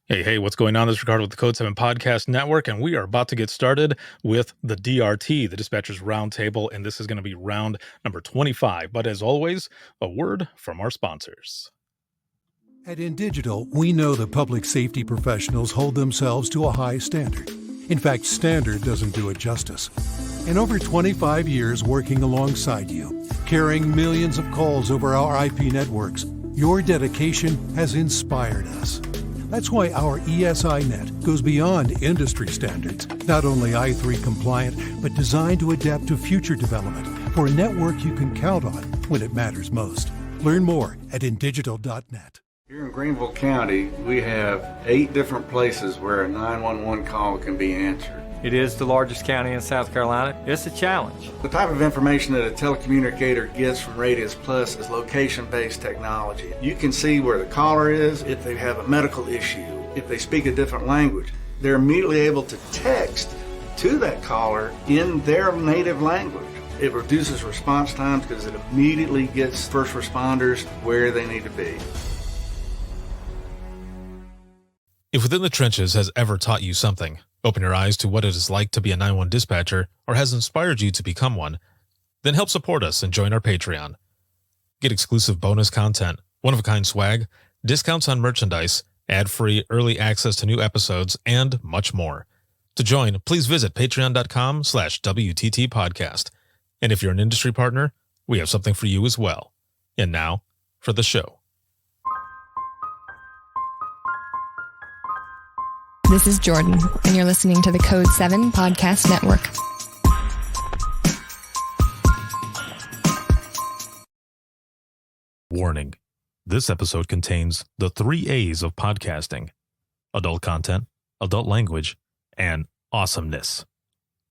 Hey, what's going on? This is Ricardo with the Code 7 Podcast Network, and we are about to get started with the DRT, the Dispatchers Roundtable, and this is going to be round number 25. But as always, a word from our sponsors. At InDigital, we know that public safety professionals hold themselves to a high standard. In fact, standard doesn't do it justice. In over 25 years working alongside you, carrying millions of calls over our IP networks, your dedication has inspired us. That's why our ESI net goes beyond industry standards, not only I3 compliant, but designed to adapt to future development for a network you can count on when it matters most. Learn more at indigital.net. Here in Greenville County, we have 8 different places where a 911 call can be answered. It is the largest county in South Carolina. It's a challenge. The type of information that a telecommunicator gets from Radius Plus is location-based technology. You can see where the caller is, if they have a medical issue, if they speak a different language. They're immediately able to text to that caller in their native language. It reduces response times because it immediately gets first responders where they need to be. If Within the Trenches has ever taught you something, open your eyes to what it is like to be a 911 dispatcher, or has inspired you to become one, then help support us and join our Patreon. Get exclusive bonus content, one-of-a-kind swag, discounts on merchandise, ad-free early access to new episodes, and much more. To join, please visit patreon.com/WTT podcast. And if you're an industry partner, we have something for you as well. And now, for the show. This is Jordan, and you're listening to the Code 7 Podcast Network. Warning. This episode contains the 3 A's of podcasting: adult content, adult language, and awesomeness.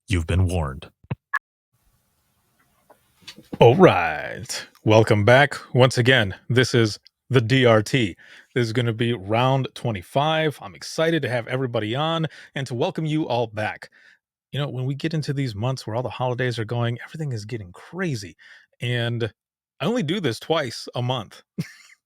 You've been warned. All right. Welcome back. Once again, this is the DRT. This is going to be round 25. I'm excited to have everybody on and to welcome you all back. You know, when we get into these months where all the holidays are going, everything is getting crazy. And I only do this twice a month.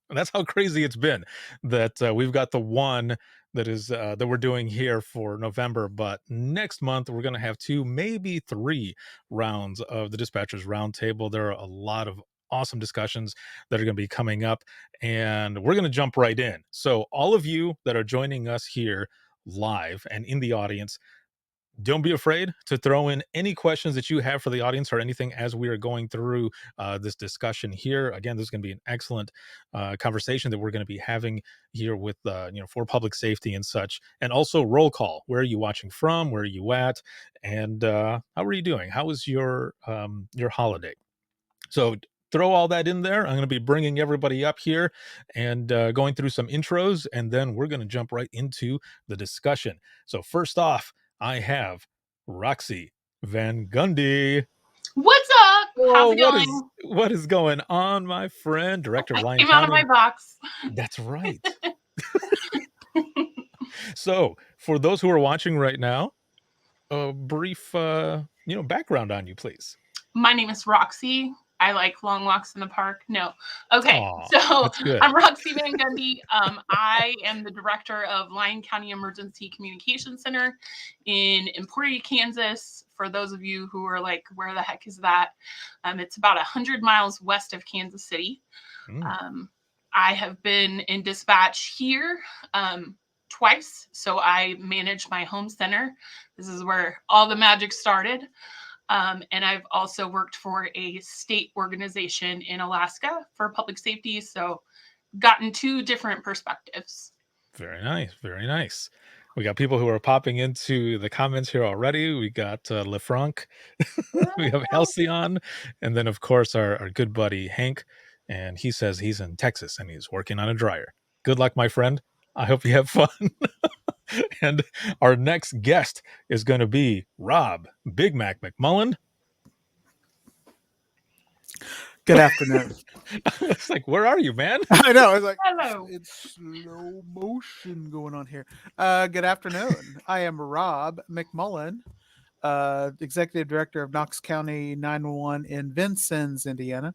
That's how crazy it's been that we've got the one that is that we're doing here for November. But next month, we're going to have 2, maybe 3 rounds of the Dispatchers Roundtable. There are a lot of awesome discussions that are going to be coming up, and we're going to jump right in. So all of you that are joining us here live and in the audience, don't be afraid to throw in any questions that you have for the audience or anything as we are going through this discussion here. Again, this is going to be an excellent conversation that we're going to be having here with, for public safety and such. And also roll call. Where are you watching from? Where are you at? And how are you doing? How was your holiday? So throw all that in there. I'm going to be bringing everybody up here and going through some intros, and then we're going to jump right into the discussion. So first off, I have Roxy Van Gundy. What's up? How's it going? What is going on, my friend? Director of Lyon Came County. out of my box. That's right. So for those who are watching right now, a brief background on you, please. My name is Roxy. I like long walks in the park. No. Okay. Aww, so I'm Roxy Van Gundy. I am the director of Lyon County Emergency Communication Center in Emporia, Kansas. For those of you who are like, where the heck is that? It's about 100 miles west of Kansas City. I have been in dispatch here twice. So I manage my home center. This is where all the magic started. And I've also worked for a state organization in Alaska for public safety. So gotten 2 different perspectives. Very nice. Very nice. We got people who are popping into the comments here already. We got LeFranc. We have Halcyon. And then, of course, our good buddy Hank. And he says he's in Texas and he's working on a dryer. Good luck, my friend. I hope you have fun. And our next guest is going to be Rob Big Mac McMullen. Good afternoon. It's like, where are you, man? I know. It's like, hello. It's slow motion going on here. Good afternoon. I am Rob McMullen, Executive Director of Knox County 911 in Vincennes, Indiana,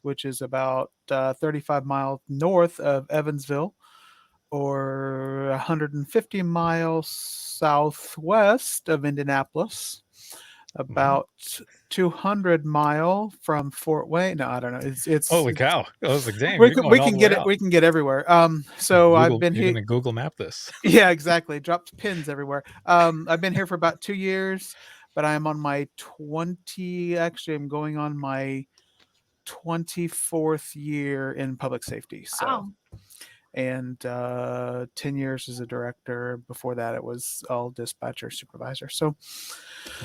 which is about 35 miles north of Evansville. or 150 miles southwest of Indianapolis, about 200 mile from Fort Wayne. No, I don't know. It's Holy cow! I was like, dang, we you're can, going we all can the get way it. out. We can get everywhere. So I've been You're here. gonna Google Map this. Yeah, exactly. Dropped pins everywhere. I've been here for about 2 years, but I'm on my 20. Actually, I'm going on my 24th year in public safety. So, Wow. and 10 years as a director. Before that, it was all dispatcher supervisor. So,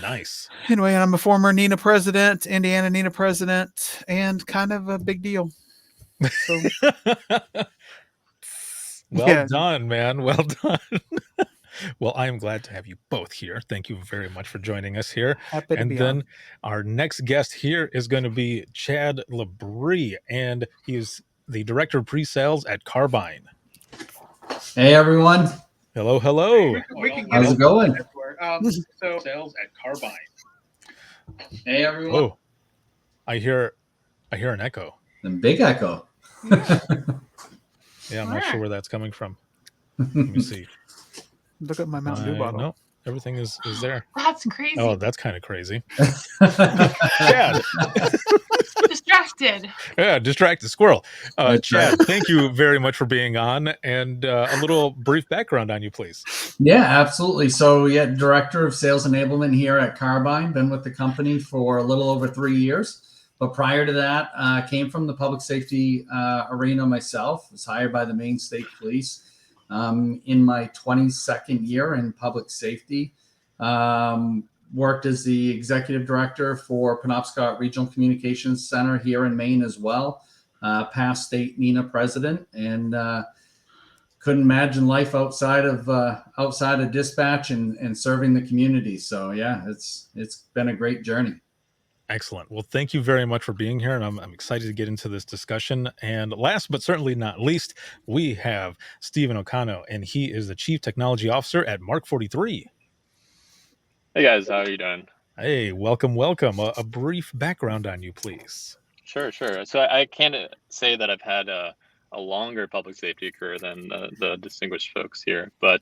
Nice. anyway, I'm a former NENA president, Indiana NENA president, and kind of a big deal. So, Well yeah, done, man. Well done. Well, I am glad to have you both here. Thank you very much for joining us here. happy to And be then on. our next guest here is going to be Chad Labrie, and he is the director of pre-sales at Carbine. Hey everyone, Hello, hello. how's it going? So, Sales at Carbine. Hey everyone. Oh, I hear an echo. The big echo. Yeah, I'm not sure where that's coming from. Let me see. look at my Mountain Dew bottle. No, everything is there. That's crazy. Oh, that's kind of crazy. Chad. Distracted. Yeah, distracted squirrel. That's Chad, right. thank you very much for being on, and a little brief background on you, please. Yeah, absolutely. So yeah, director of sales enablement here at Carbine. Been with the company for a little over 3 years. But prior to that, came from the public safety arena myself. Was hired by the Maine State Police in my 22nd year in public safety. Worked as the executive director for Penobscot Regional Communications Center here in Maine as well. Past state NENA president, and couldn't imagine life outside of dispatch and serving the community. So yeah, it's been a great journey. Excellent. Well, thank you very much for being here, and I'm excited to get into this discussion. And last but certainly not least, we have Stephen O'Connell, and he is the Chief Technology Officer at Mark 43. Hey guys, how are you doing? Hey, welcome. A brief background on you, please. Sure. So I can't say that I've had a longer public safety career than the distinguished folks here, but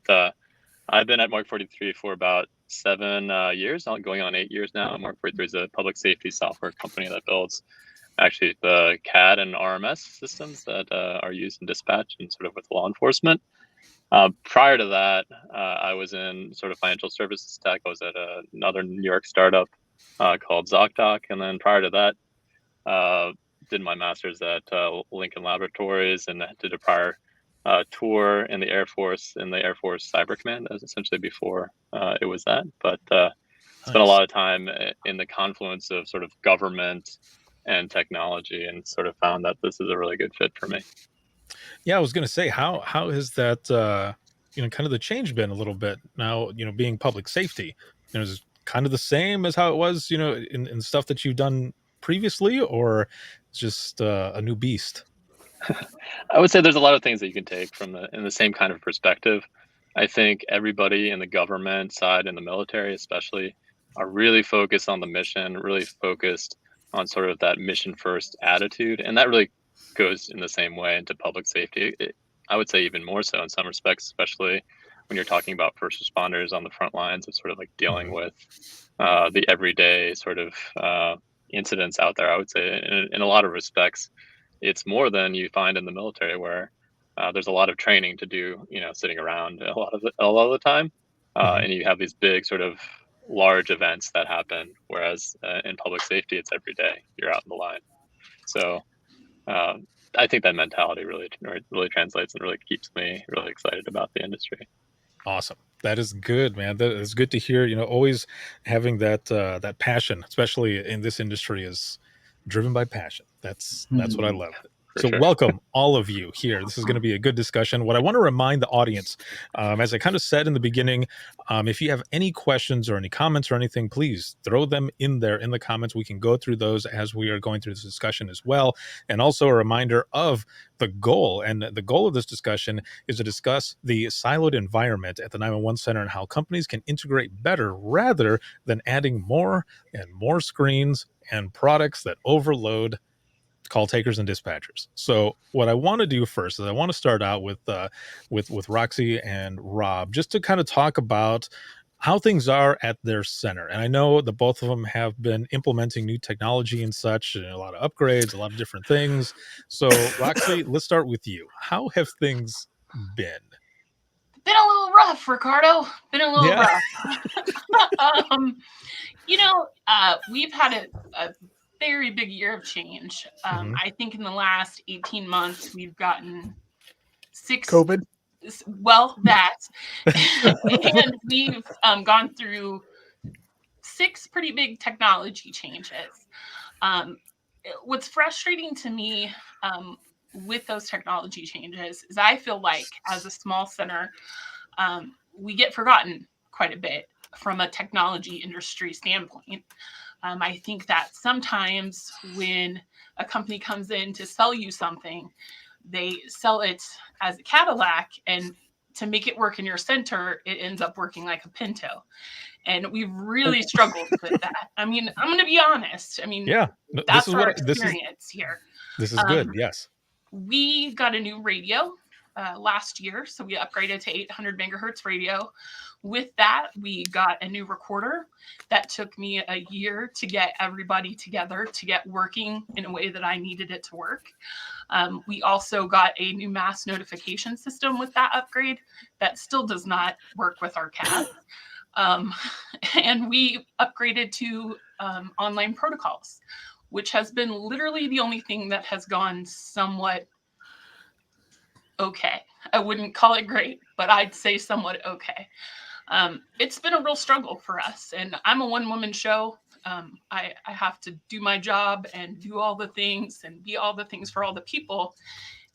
I've been at Mark 43 for about 7 years, going on 8 years now. Mark 43 is a public safety software company that builds actually the CAD and RMS systems that are used in dispatch and sort of with law enforcement. Prior to that, I was in sort of financial services tech. I was at another New York startup called ZocDoc. And then prior to that, did my master's at Lincoln Laboratories and did a prior tour in the Air Force Cyber Command. That was essentially before it was that. But spent a lot of time in the confluence of sort of government and technology, and sort of found that this is a really good fit for me. Yeah, I was going to say, how has that, kind of the change been a little bit now, being public safety? Is it kind of the same as how it was, in stuff that you've done previously, or it's just a new beast? I would say there's a lot of things that you can take from in the same kind of perspective. I think everybody in the government side and the military especially are really focused on the mission, really focused on sort of that mission first attitude. And that really goes in the same way into public safety. I would say even more so in some respects, especially when you're talking about first responders on the front lines of sort of like dealing with the everyday sort of incidents out there. I would say in a lot of respects, it's more than you find in the military, where there's a lot of training to do, sitting around a lot of the time. And you have these big sort of large events that happen, whereas in public safety, it's every day you're out in the line. So I think that mentality really translates and really keeps me really excited about the industry. Awesome. That is good, man. That is good to hear. Always having that passion, especially in this industry, is driven by passion. That's what I love. So sure. Welcome all of you here. This is going to be a good discussion. What I want to remind the audience, as I kind of said in the beginning, if you have any questions or any comments or anything, please throw them in there in the comments. We can go through those as we are going through this discussion as well. And also a reminder of the goal. And the goal of this discussion is to discuss the siloed environment at the 911 center and how companies can integrate better rather than adding more and more screens and products that overload call takers and dispatchers. So what I want to do first is I want to start out with Roxy and Rob, just to kind of talk about how things are at their center. And I know that both of them have been implementing new technology and such, and a lot of upgrades, a lot of different things. So Roxy, let's start with you. How have things been? Been a little rough, Ricardo. Been a little Yeah. rough. We've had a very big year of change. I think in the last 18 months, we've gotten 6 COVID. Well, that. And we've gone through 6 pretty big technology changes. What's frustrating to me with those technology changes is I feel like as a small center, we get forgotten quite a bit from a technology industry standpoint. I think that sometimes when a company comes in to sell you something, they sell it as a Cadillac, and to make it work in your center, it ends up working like a Pinto. And we've really struggled with that. I mean, I'm going to be honest. I mean, Yeah. No, this that's is our what experience here. this is good. Um, Yes. we got a new radio last year, so we upgraded to 800 megahertz radio. With that, we got a new recorder that took me a year to get everybody together to get working in a way that I needed it to work. We also got a new mass notification system with that upgrade that still does not work with our CAD. And we upgraded to online protocols, which has been literally the only thing that has gone somewhat okay. I wouldn't call it great, but I'd say somewhat okay. It's been a real struggle for us, and I'm a one-woman show. I have to do my job and do all the things and be all the things for all the people.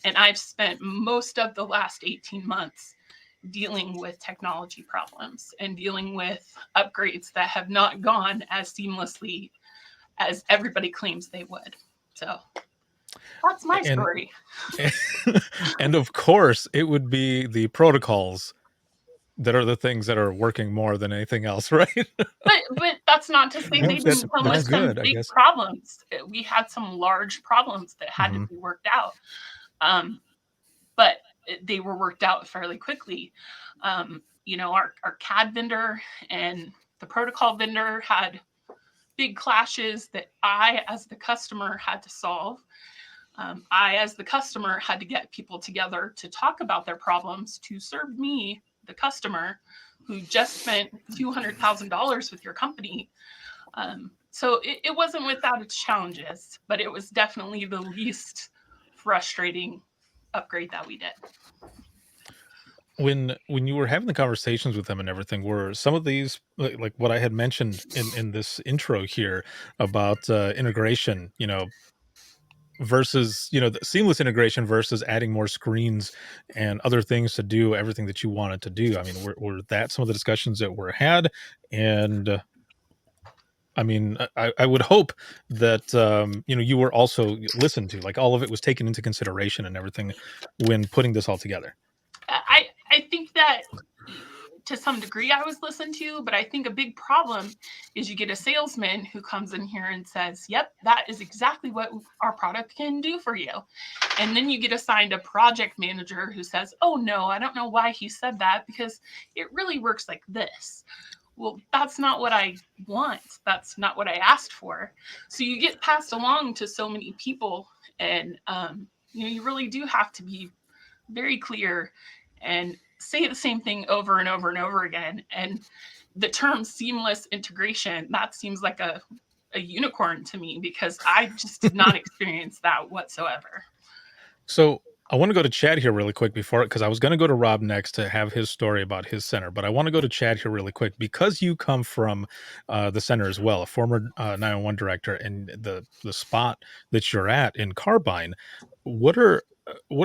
And I've spent most of the last 18 months dealing with technology problems and dealing with upgrades that have not gone as seamlessly as everybody claims they would. So that's my And story. and of course, it would be the protocols that are the things that are working more than anything else, right? But that's not to say No, they didn't come that's with some good, I big guess. problems. We had some large problems that had to Mhm. be worked out. But they were worked out fairly quickly. Our CAD vendor and the protocol vendor had big clashes that I, as the customer, had to solve. I, as the customer, had to get people together to talk about their problems to serve me, the customer, who just spent $200,000 with your company. So it wasn't without its challenges, but it was definitely the least frustrating upgrade that we did. When you were having the conversations with them and everything, were some of these like what I had mentioned in this intro here about integration, versus the seamless integration versus adding more screens and other things to do everything that you wanted to do? I mean, were that some of the discussions that were had? And I mean, I would hope that you were also listened to, like all of it was taken into consideration and everything when putting this all together. I think that to some degree I was listened to, but I think a big problem is you get a salesman who comes in here and says, yep, that is exactly what our product can do for you. And then you get assigned a project manager who says, oh no, I don't know why he said that because it really works like this. Well, that's not what I want. That's not what I asked for. So you get passed along to so many people, and you really do have to be very clear and say the same thing over and over and over again. And the term seamless integration, that seems like a unicorn to me because I just did not experience that whatsoever. So I want to go to Chad here really quick before, because I was going to go to Rob next to have his story about his center, but I want to go to Chad here really quick because you come from the center as well, a former 911 director, and the spot that you're at in Carbine. What are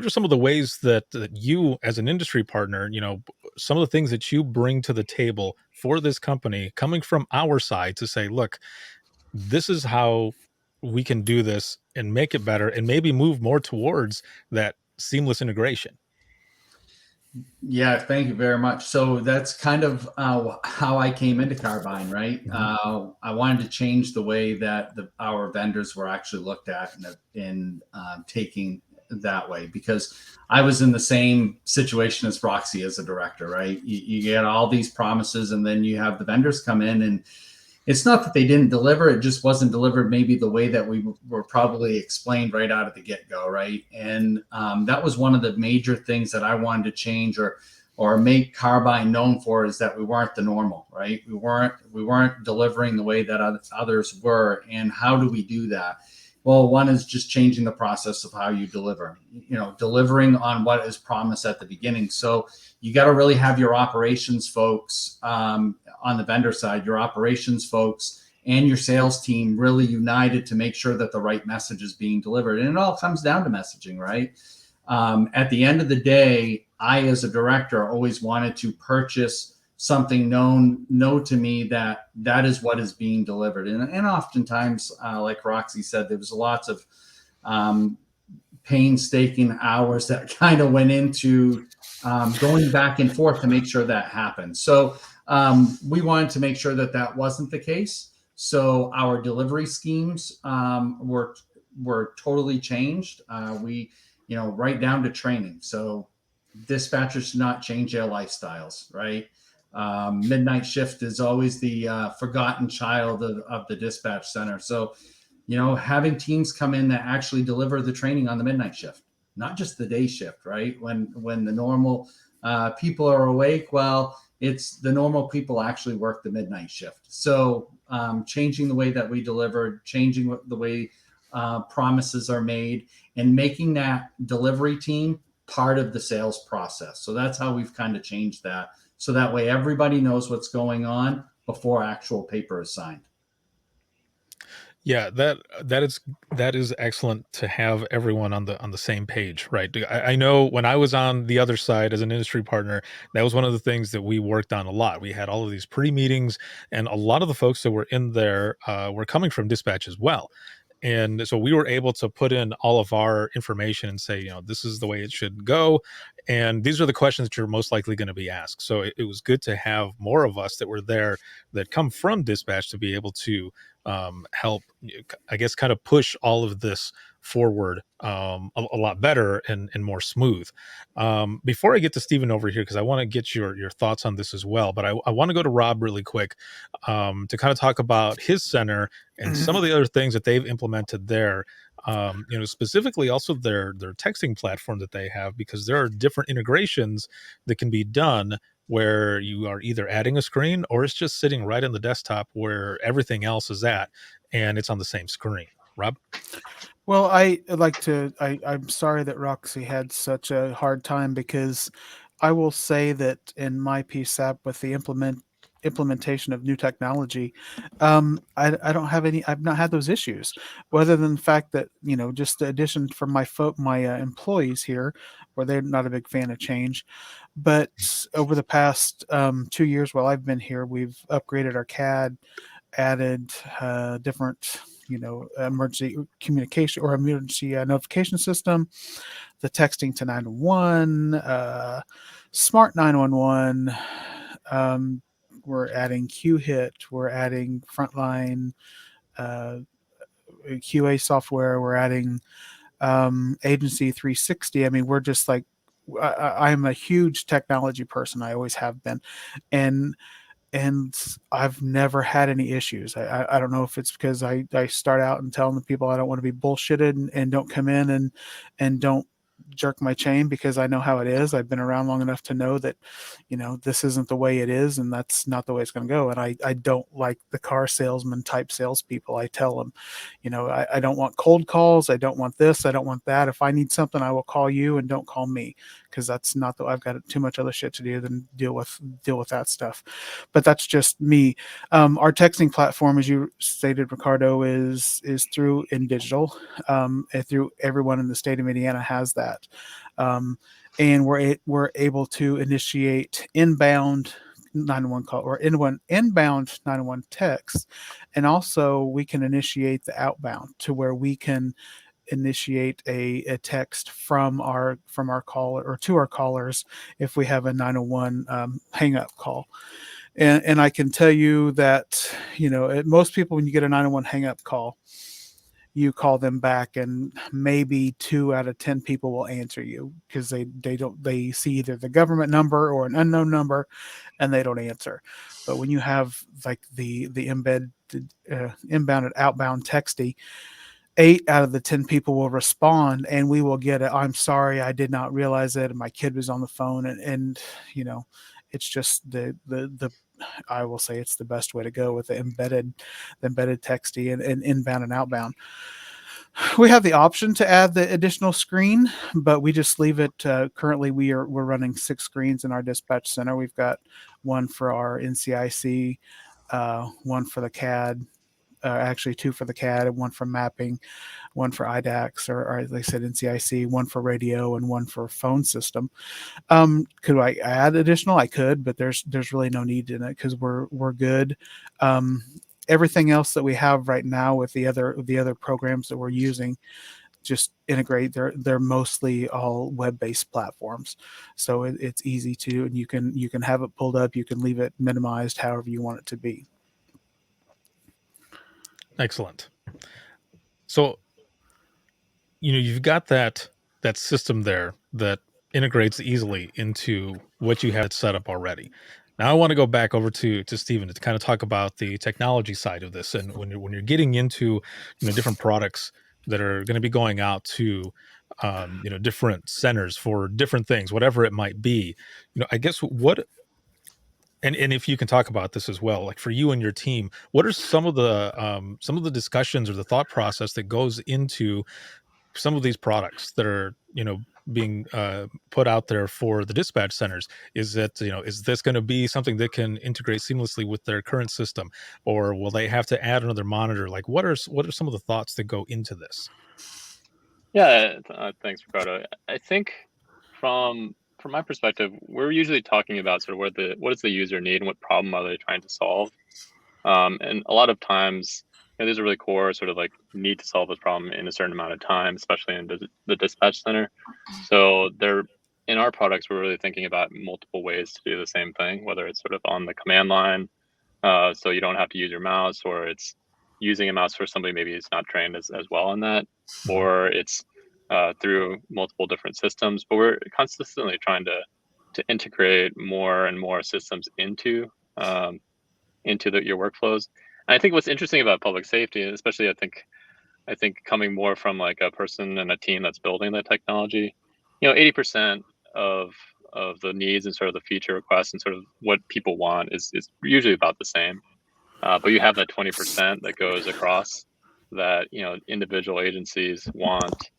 some of the ways that you, as an industry partner, some of the things that you bring to the table for this company, coming from our side to say, look, this is how we can do this and make it better and maybe move more towards that seamless integration? Yeah, thank you very much. So that's kind of how I came into Carbine, right? I wanted to change the way that our vendors were actually looked at in taking that way, because I was in the same situation as Roxy as a director, right? You get all these promises, and then you have the vendors come in, and it's not that they didn't deliver, it just wasn't delivered maybe the way that we were probably explained right out of the get-go, right? And that was one of the major things that I wanted to change, or make Carbine known for, is that we weren't the normal, right? We weren't delivering the way that others were. And how do we do that? Well, one is just changing the process of how you deliver, delivering on what is promised at the beginning. So you got to really have your operations folks, on the vendor side, your operations folks and your sales team really united to make sure that the right message is being delivered. And it all comes down to messaging, right? At the end of the day, I, as a director, always wanted to purchase something known to me that is what is being delivered. And oftentimes, like Roxy said, there was lots of um, painstaking hours that kind of went into going back and forth to make sure that happened. So we wanted to make sure that that wasn't the case. So our delivery schemes were totally changed. We, right down to training. So dispatchers should not change their lifestyles, right? Midnight shift is always the forgotten child of the dispatch center. So, having teams come in that actually deliver the training on the midnight shift, not just the day shift, right? When the normal people are awake, well, it's the normal people actually work the midnight shift. So changing the way that we deliver, changing the way promises are made, and making that delivery team part of the sales process. So that's how we've kind of changed that. So that way everybody knows what's going on before actual paper is signed. Yeah, that is excellent to have everyone on the same page, right? I know when I was on the other side as an industry partner, that was one of the things that we worked on a lot. We had all of these pre-meetings, and a lot of the folks that were in there were coming from dispatch as well. And so we were able to put in all of our information and say, this is the way it should go. And these are the questions that you're most likely going to be asked. So it was good to have more of us that were there that come from dispatch to be able to help, I guess, kind of push all of this forward a lot better and more smooth. Before I get to Stephen over here, because I want to get your thoughts on this as well, but I want to go to Rob really quick to kind of talk about his center and some of the other things that they've implemented there. Specifically also their texting platform that they have, because there are different integrations that can be done where you are either adding a screen or it's just sitting right on the desktop where everything else is at, and it's on the same screen. Rob? Well, I like to. I'm sorry that Roxy had such a hard time, because I will say that in my PSAP with the implementation of new technology, I don't have any. I've not had those issues, other than the fact that just the addition from my employees here, where they're not a big fan of change. But over the past 2 years while I've been here, we've upgraded our CAD, added different emergency communication or emergency notification system, the texting to 911, smart 911. We're adding QHIT, we're adding frontline uh, QA software, we're adding agency 360. I mean, we're just like, I'm a huge technology person, I always have been. And and I've never had any issues. I don't know if it's because I start out and telling the people I don't want to be bullshitted, and don't come in and don't jerk my chain, because I know how it is. I've been around long enough to know that, this isn't the way it is, and that's not the way it's going to go. And I don't like the car salesman type salespeople. I tell them, I don't want cold calls. I don't want this. I don't want that. If I need something, I will call you, and don't call me, because that's not the. I've got too much other shit to do than deal with that stuff. But that's just me. Our texting platform, as you stated, Ricardo, is through InDigital. And through everyone in the state of Indiana has that, and we're able to initiate inbound 911 call or inbound 911 text, and also we can initiate the outbound to where we can initiate a text from our caller or to our callers if we have a 901 hang up call. And I can tell you that, most people, when you get a 901 hang up call, you call them back and maybe 2 out of 10 people will answer you because they see either the government number or an unknown number and they don't answer. But when you have like the inbound and outbound texting, 8 out of the 10 people will respond and we will get I'm sorry, I did not realize it. My kid was on the phone, and it's just the I will say it's the best way to go with the embedded texting and inbound and outbound. We have the option to add the additional screen, but we just leave it. Currently, we're running 6 screens in our dispatch center. We've got one for our NCIC, one for the CAD, actually 2 for the CAD, and one for mapping, one for IDAX, or as I said, NCIC, one for radio, and one for phone system. Could I add additional? I could, but there's really no need in it because we're good. Everything else that we have right now with the other programs that we're using just integrate. They're mostly all web-based platforms, so it's easy to, and you can have it pulled up, you can leave it minimized however you want it to be. Excellent. So, you've got that system there that integrates easily into what you have set up already. Now I want to go back over to Stephen to kind of talk about the technology side of this, and when you're getting into different products that are going to be going out to different centers for different things, whatever it might be. I guess what, and if you can talk about this as well, like for you and your team, what are some of the discussions or the thought process that goes into some of these products that are being put out there for the dispatch centers? Is it is this going to be something that can integrate seamlessly with their current system, or will they have to add another monitor? Like what are some of the thoughts that go into this? Yeah, thanks, Ricardo. I think from my perspective, we're usually talking about sort of what does the user need and what problem are they trying to solve. And a lot of times, these are really core, sort of like need to solve this problem in a certain amount of time, especially in the dispatch center. So in our products, we're really thinking about multiple ways to do the same thing, whether it's sort of on the command line, so you don't have to use your mouse, or it's using a mouse for somebody maybe who's not trained as well on that, or it's through multiple different systems. But we're consistently trying to integrate more and more systems into your workflows. And I think what's interesting about public safety, especially I think coming more from like a person and a team that's building the technology, 80% of the needs and sort of the feature requests and sort of what people want is usually about the same. But you have that 20% that goes across that, individual agencies want,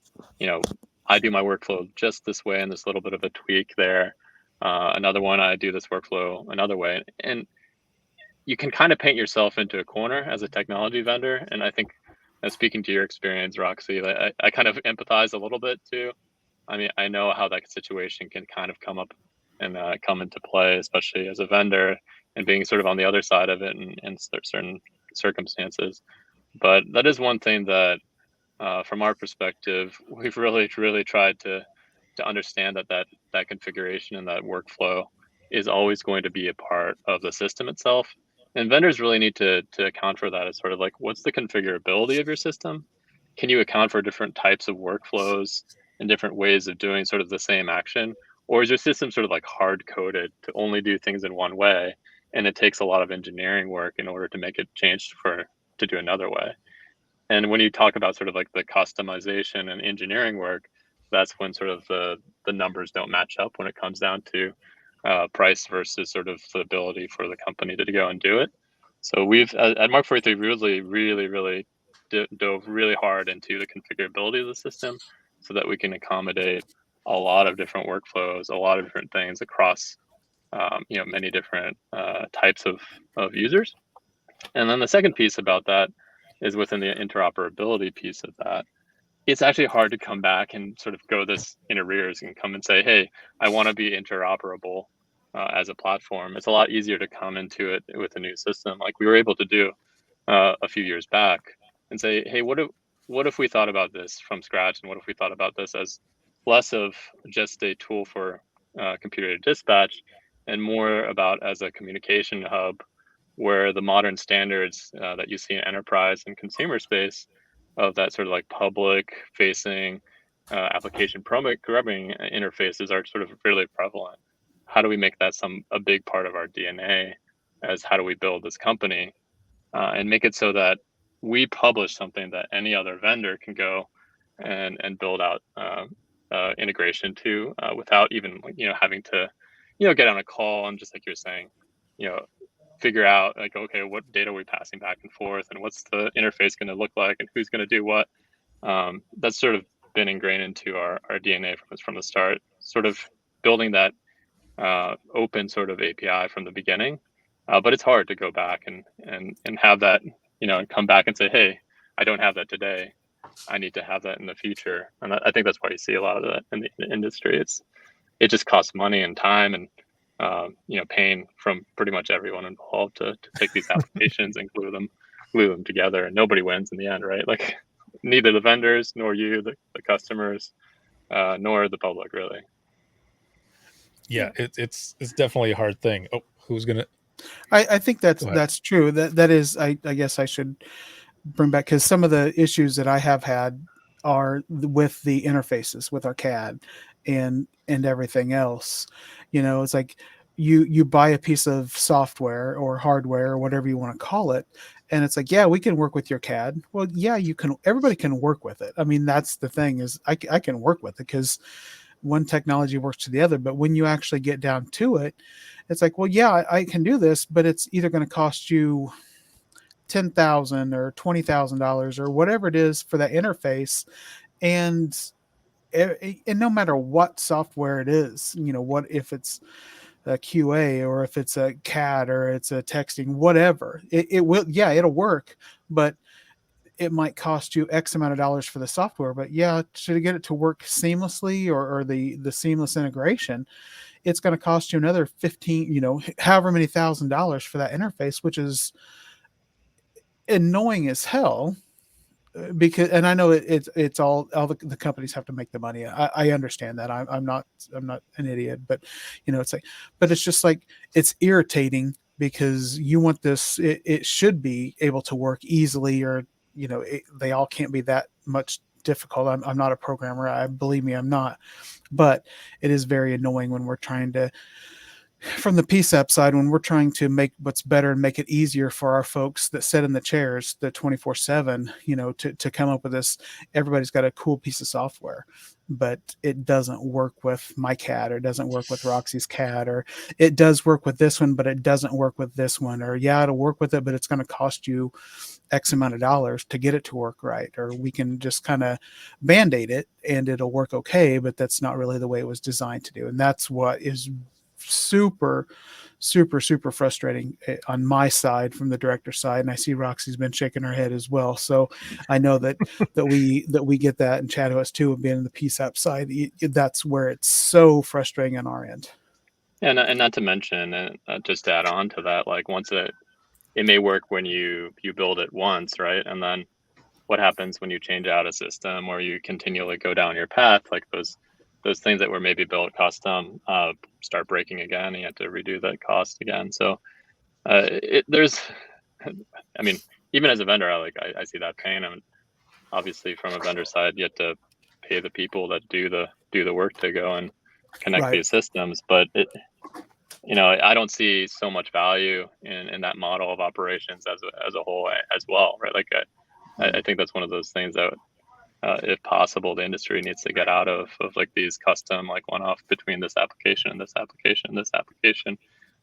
I do my workflow just this way and this little bit of a tweak there. Another one, I do this workflow another way. And you can kind of paint yourself into a corner as a technology vendor. And I think, speaking to your experience, Roxy, I kind of empathize a little bit too. I mean, I know how that situation can kind of come up and come into play, especially as a vendor and being sort of on the other side of it in certain circumstances. But that is one thing that, from our perspective, we've really, really tried to understand that configuration and that workflow is always going to be a part of the system itself. And vendors really need to account for that as sort of like, what's the configurability of your system? Can you account for different types of workflows and different ways of doing sort of the same action? Or is your system sort of like hard coded to only do things in one way? And it takes a lot of engineering work in order to make it change to do another way. And when you talk about sort of like the customization and engineering work, that's when sort of the numbers don't match up when it comes down to price versus sort of the ability for the company to go and do it. So we've at Mark 43 really, really, really dove really hard into the configurability of the system so that we can accommodate a lot of different workflows, a lot of different things across many different types of users. And then the second piece about that is within the interoperability piece of that. It's actually hard to come back and sort of go this in arrears and come and say, hey, I want to be interoperable as a platform. It's a lot easier to come into it with a new system like we were able to do a few years back and say, hey, what if we thought about this from scratch, and what if we thought about this as less of just a tool for computer dispatch and more about as a communication hub where the modern standards that you see in enterprise and consumer space of that sort of like public facing application programming interfaces are sort of really prevalent. How do we make that a big part of our DNA as how do we build this company and make it so that we publish something that any other vendor can go and build out integration to without even having to get on a call and just like you're saying you know figure out like okay what data are we passing back and forth and what's the interface going to look like and who's going to do what. That's sort of been ingrained into our DNA from the start, sort of building that open sort of API from the beginning. But it's hard to go back and have that, and come back and say, hey, I don't have that today. I need to have that in the future. And I think that's why you see a lot of that in the industry. It just costs money and time and pain from pretty much everyone involved to take these applications and glue them together, and nobody wins in the end, right? Like neither the vendors nor you, the customers, nor the public, really. Yeah, it's definitely a hard thing. Oh, who's gonna? I think Go ahead. that's true. That is, I guess I should bring back, because some of the issues that I have had are with the interfaces with our CAD and everything else. It's like you buy a piece of software or hardware or whatever you want to call it, and it's like, yeah, we can work with your CAD. Well, yeah, you can. Everybody can work with it. I mean, that's the thing is I can work with it because one technology works to the other. But when you actually get down to it, it's like, well, yeah, I can do this, but it's either going to cost you $10,000 or $20,000 or whatever it is for that interface, and no matter what software it is, what if it's a QA or if it's a CAD or it's a texting, whatever, it will, yeah, it'll work, but it might cost you X amount of dollars for the software. But yeah, to get it to work seamlessly or the seamless integration, it's going to cost you another 15, however many $1,000 for that interface, which is annoying as hell. Because, and I know it's all the companies have to make the money. I understand that. I'm not an idiot, but it's like, but it's just like, it's irritating because you want this, it should be able to work easily, or they all can't be that much difficult. I'm not a programmer. Believe me, I'm not. But it is very annoying when we're trying to, from the PSAP side, when we're trying to make what's better and make it easier for our folks that sit in the chairs, the 24/7, to come up with this. Everybody's got a cool piece of software, but it doesn't work with my CAD, or it doesn't work with Roxy's CAD, or it does work with this one, but it doesn't work with this one, or yeah, it'll work with it, but it's going to cost you X amount of dollars to get it to work right. Or we can just kind of band-aid it and it'll work okay, but that's not really the way it was designed to do. And that's what is super frustrating on my side, from the director side. And I see Roxy's been shaking her head as well, so I know that we get that, and Chad has too, of being in the PSAP side. That's where it's so frustrating on our end. And not to mention, just to add on to that, like once it may work when you build it once, right? And then what happens when you change out a system or you continually go down your path, like those things that were maybe built custom start breaking again, and you have to redo that cost again. So there's, I mean, even as a vendor, I see that pain. And obviously from a vendor side, you have to pay the people that do the work to go and connect Right. these systems. But I don't see so much value in that model of operations as a whole as well, right? Like I think that's one of those things that if possible, the industry needs to get out of like these custom, like one-off between this application and this application and this application.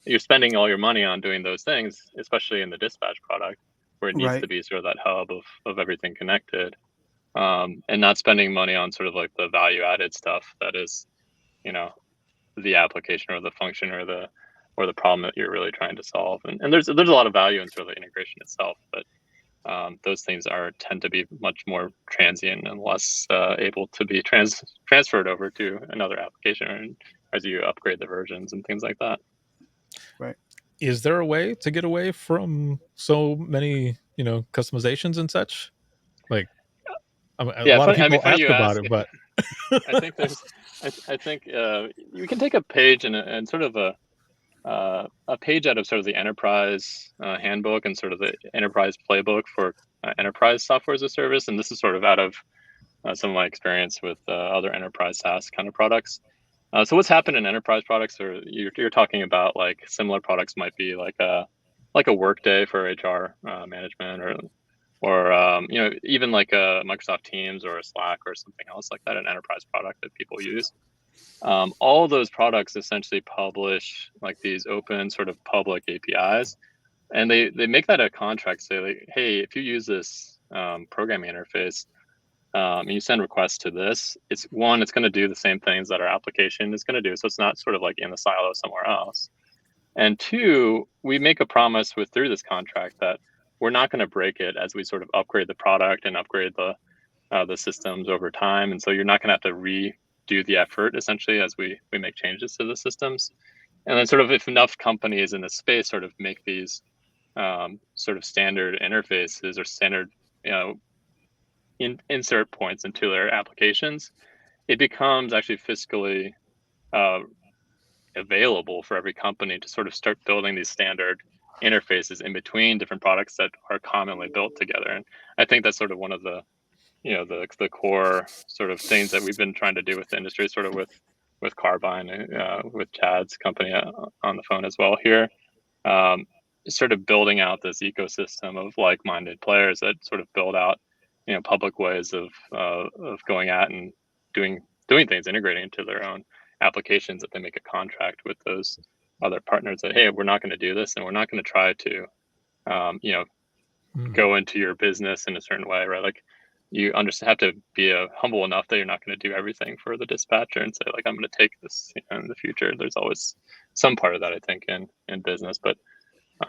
You're spending all your money on doing those things, especially in the dispatch product, where it needs Right. to be sort of that hub of everything connected, and not spending money on sort of like the value-added stuff that is, the application or the function or the problem that you're really trying to solve. And there's a lot of value in sort of the integration itself, but those things tend to be much more transient and less able to be transferred over to another application as you upgrade the versions and things like that. Right. Is there a way to get away from so many, customizations and such? Like, A Yeah, lot of funny. I mean, people funny ask you about ask. it, but I think there's, I think you can take a page and sort of a page out of sort of the enterprise handbook and sort of the enterprise playbook for enterprise software as a service, and this is sort of out of some of my experience with other enterprise SaaS kind of products. So what's happened in enterprise products, or you're talking about like similar products might be like a Workday for HR management, or even like a Microsoft Teams or a Slack or something else like that, an enterprise product that people use. All those products essentially publish like these open sort of public APIs, and they make that a contract. Say like, hey, if you use this programming interface, and you send requests to this, it's going to do the same things that our application is going to do. So it's not sort of like in the silo somewhere else. And two, we make a promise through this contract that we're not going to break it as we sort of upgrade the product and upgrade the systems over time. And so you're not going to have to redo the effort essentially as we make changes to the systems. And then sort of if enough companies in the space sort of make these sort of standard interfaces or standard, insert points into their applications, it becomes actually fiscally available for every company to sort of start building these standard interfaces in between different products that are commonly built together. And I think that's sort of one of the the core sort of things that we've been trying to do with the industry, sort of with Carbine, with Chad's company on the phone as well here, sort of building out this ecosystem of like-minded players that sort of build out public ways of going at and doing things, integrating into their own applications, that they make a contract with those other partners that, hey, we're not going to do this, and we're not going to try to go into your business in a certain way, right? Like you have to be humble enough that you're not going to do everything for the dispatcher and say like, I'm going to take this in the future. There's always some part of that, I think, in business, but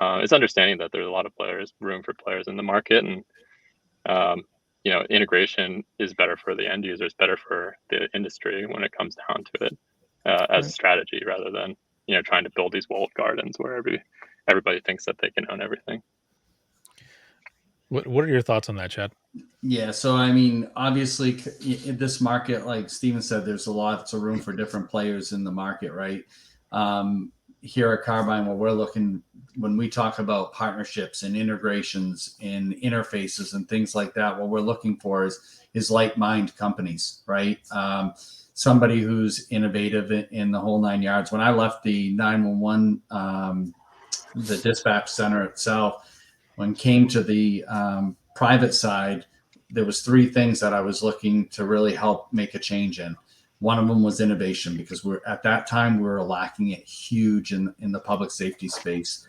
it's understanding that there's a lot of room for players in the market, and integration is better for the end users, better for the industry when it comes down to it, as a strategy, rather than trying to build these walled gardens where everybody thinks that they can own everything. What are your thoughts on that, Chad? Yeah, so I mean, obviously, in this market, like Steven said, there's lots of room for different players in the market, right? Here at Carbine, when we talk about partnerships and integrations and interfaces and things like that, what we're looking for is like-minded companies, right? Somebody who's innovative in the whole 9 yards. When I left the 911, the dispatch center itself, when it came to the private side, there was three things that I was looking to really help make a change in. One of them was innovation, because at that time we were lacking it huge in the public safety space.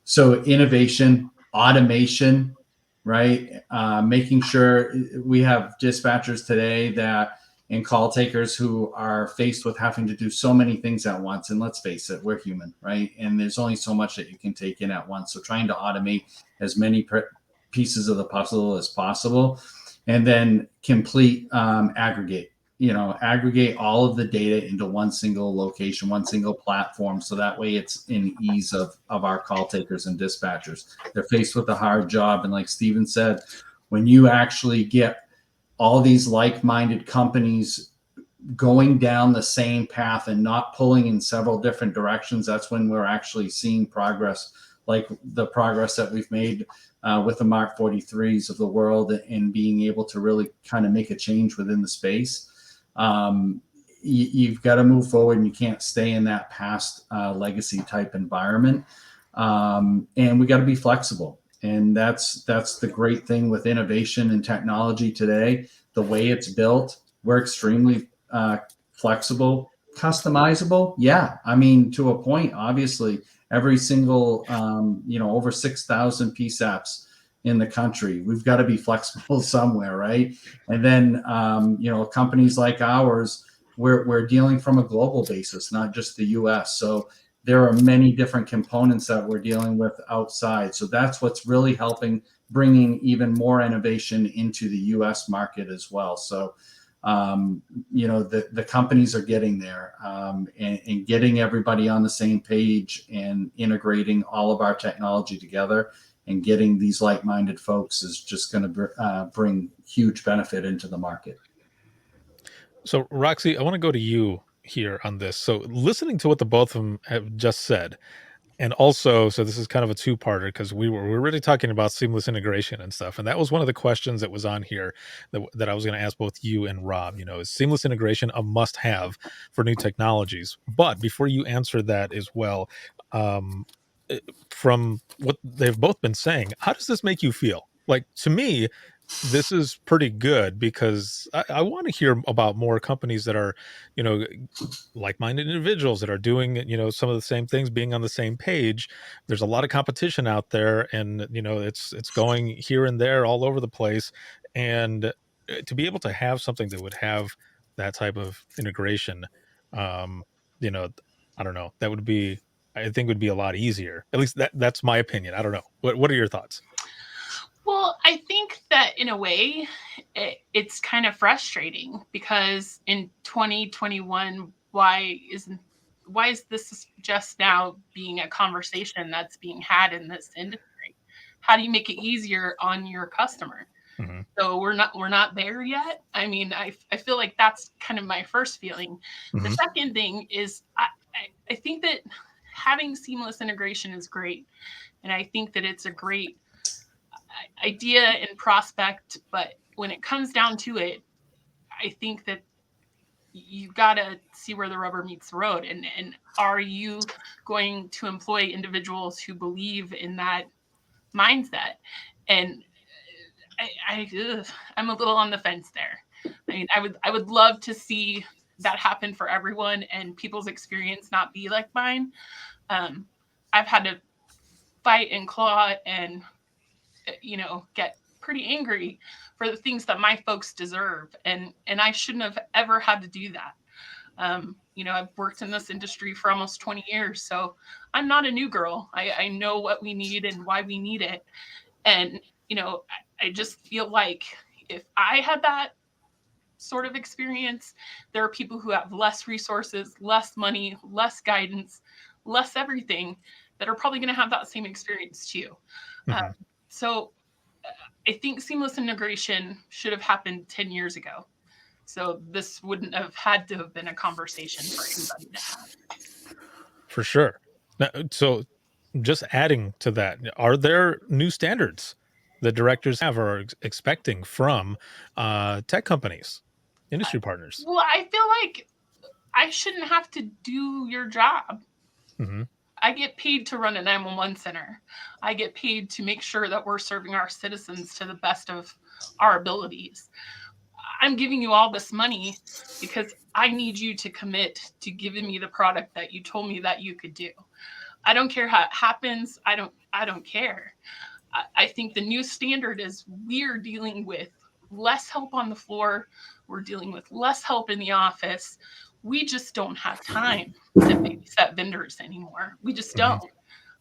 So innovation, automation, right? Making sure we have dispatchers today and call takers who are faced with having to do so many things at once. And let's face it, we're human, right? And there's only so much that you can take in at once. So trying to automate as many pieces of the puzzle as possible, and then complete aggregate all of the data into one single location, one single platform. So that way it's in ease of our call takers and dispatchers. They're faced with a hard job. And like Steven said, when you actually get all these like-minded companies going down the same path and not pulling in several different directions, that's when we're actually seeing progress, like the progress that we've made with the Mark 43s of the world, and being able to really kind of make a change within the space. You've got to move forward, and you can't stay in that past legacy type environment. And we got to be flexible. And that's the great thing with innovation and technology today. The way it's built, we're extremely flexible, customizable. Yeah, I mean, to a point, obviously, every single, over 6,000 PSAPs in the country, we've got to be flexible somewhere, right? And then, companies like ours, we're dealing from a global basis, not just the US. So there are many different components that we're dealing with outside. So that's what's really helping bringing even more innovation into the US market as well. So, the companies are getting there, and getting everybody on the same page and integrating all of our technology together and getting these like-minded folks is just going to bring huge benefit into the market. So, Roxy, I want to go to you here on this. So, listening to what the both of them have just said, and also, so this is kind of a two-parter because we were really talking about seamless integration and stuff, and that was one of the questions that was on here that I was going to ask both you and Rob. Is seamless integration a must-have for new technologies? But before you answer that as well, um, from what they've both been saying, how does this make you feel? Like, to me, this is pretty good because I want to hear about more companies that are, you know, like-minded individuals that are doing, some of the same things, being on the same page. There's a lot of competition out there, and it's going here and there all over the place. And to be able to have something that would have that type of integration, um, you know, I don't know, that would be, I think, would be a lot easier. At least that's my opinion. I don't know. What are your thoughts? Well, I think that in a way, it's kind of frustrating because in 2021, why is this just now being a conversation that's being had in this industry? How do you make it easier on your customer? Hmm. So we're not there yet. I mean, I feel like that's kind of my first feeling. The Hmm. second thing is I think that having seamless integration is great, and I think that it's a great idea and prospect, but when it comes down to it, I think that you've got to see where the rubber meets the road, and are you going to employ individuals who believe in that mindset? And I'm a little on the fence there. I mean, I would love to see that happen for everyone and people's experience not be like mine. I've had to fight and claw and get pretty angry for the things that my folks deserve, and I shouldn't have ever had to do that. I've worked in this industry for almost 20 years, so I'm not a new girl. I know what we need and why we need it. And I just feel like if I had that sort of experience, there are people who have less resources, less money, less guidance, less everything, that are probably going to have that same experience too. um, Hmm. so I think seamless integration should have happened 10 years ago. So this wouldn't have had to have been a conversation for anybody to have. For sure. Now, so just adding to that, are there new standards that directors have or are expecting from tech companies, industry partners? Well, I feel like I shouldn't have to do your job. Hmm. I get paid to run a 911 center. I get paid to make sure that we're serving our citizens to the best of our abilities. I'm giving you all this money because I need you to commit to giving me the product that you told me that you could do. I don't care how it happens. I don't care. I think the new standard is we're dealing with less help on the floor. We're dealing with less help in the office. We just don't have time to babysit vendors anymore. We just Hmm. don't.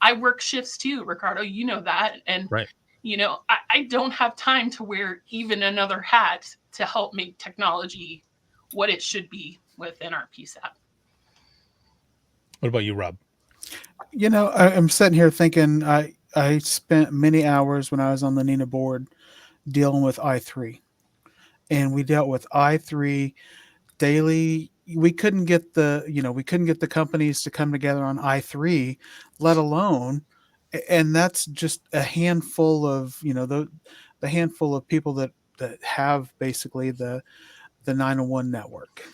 I work shifts too, Ricardo. You know that. And, Right. I don't have time to wear even another hat to help make technology what it should be within our PSAP. What about you, Rob? I'm sitting here thinking I spent many hours when I was on the NINA board dealing with I3, and we dealt with I3 daily. We couldn't get the companies to come together on I3, let alone, and that's just a handful of the handful of people that have basically the 901 network,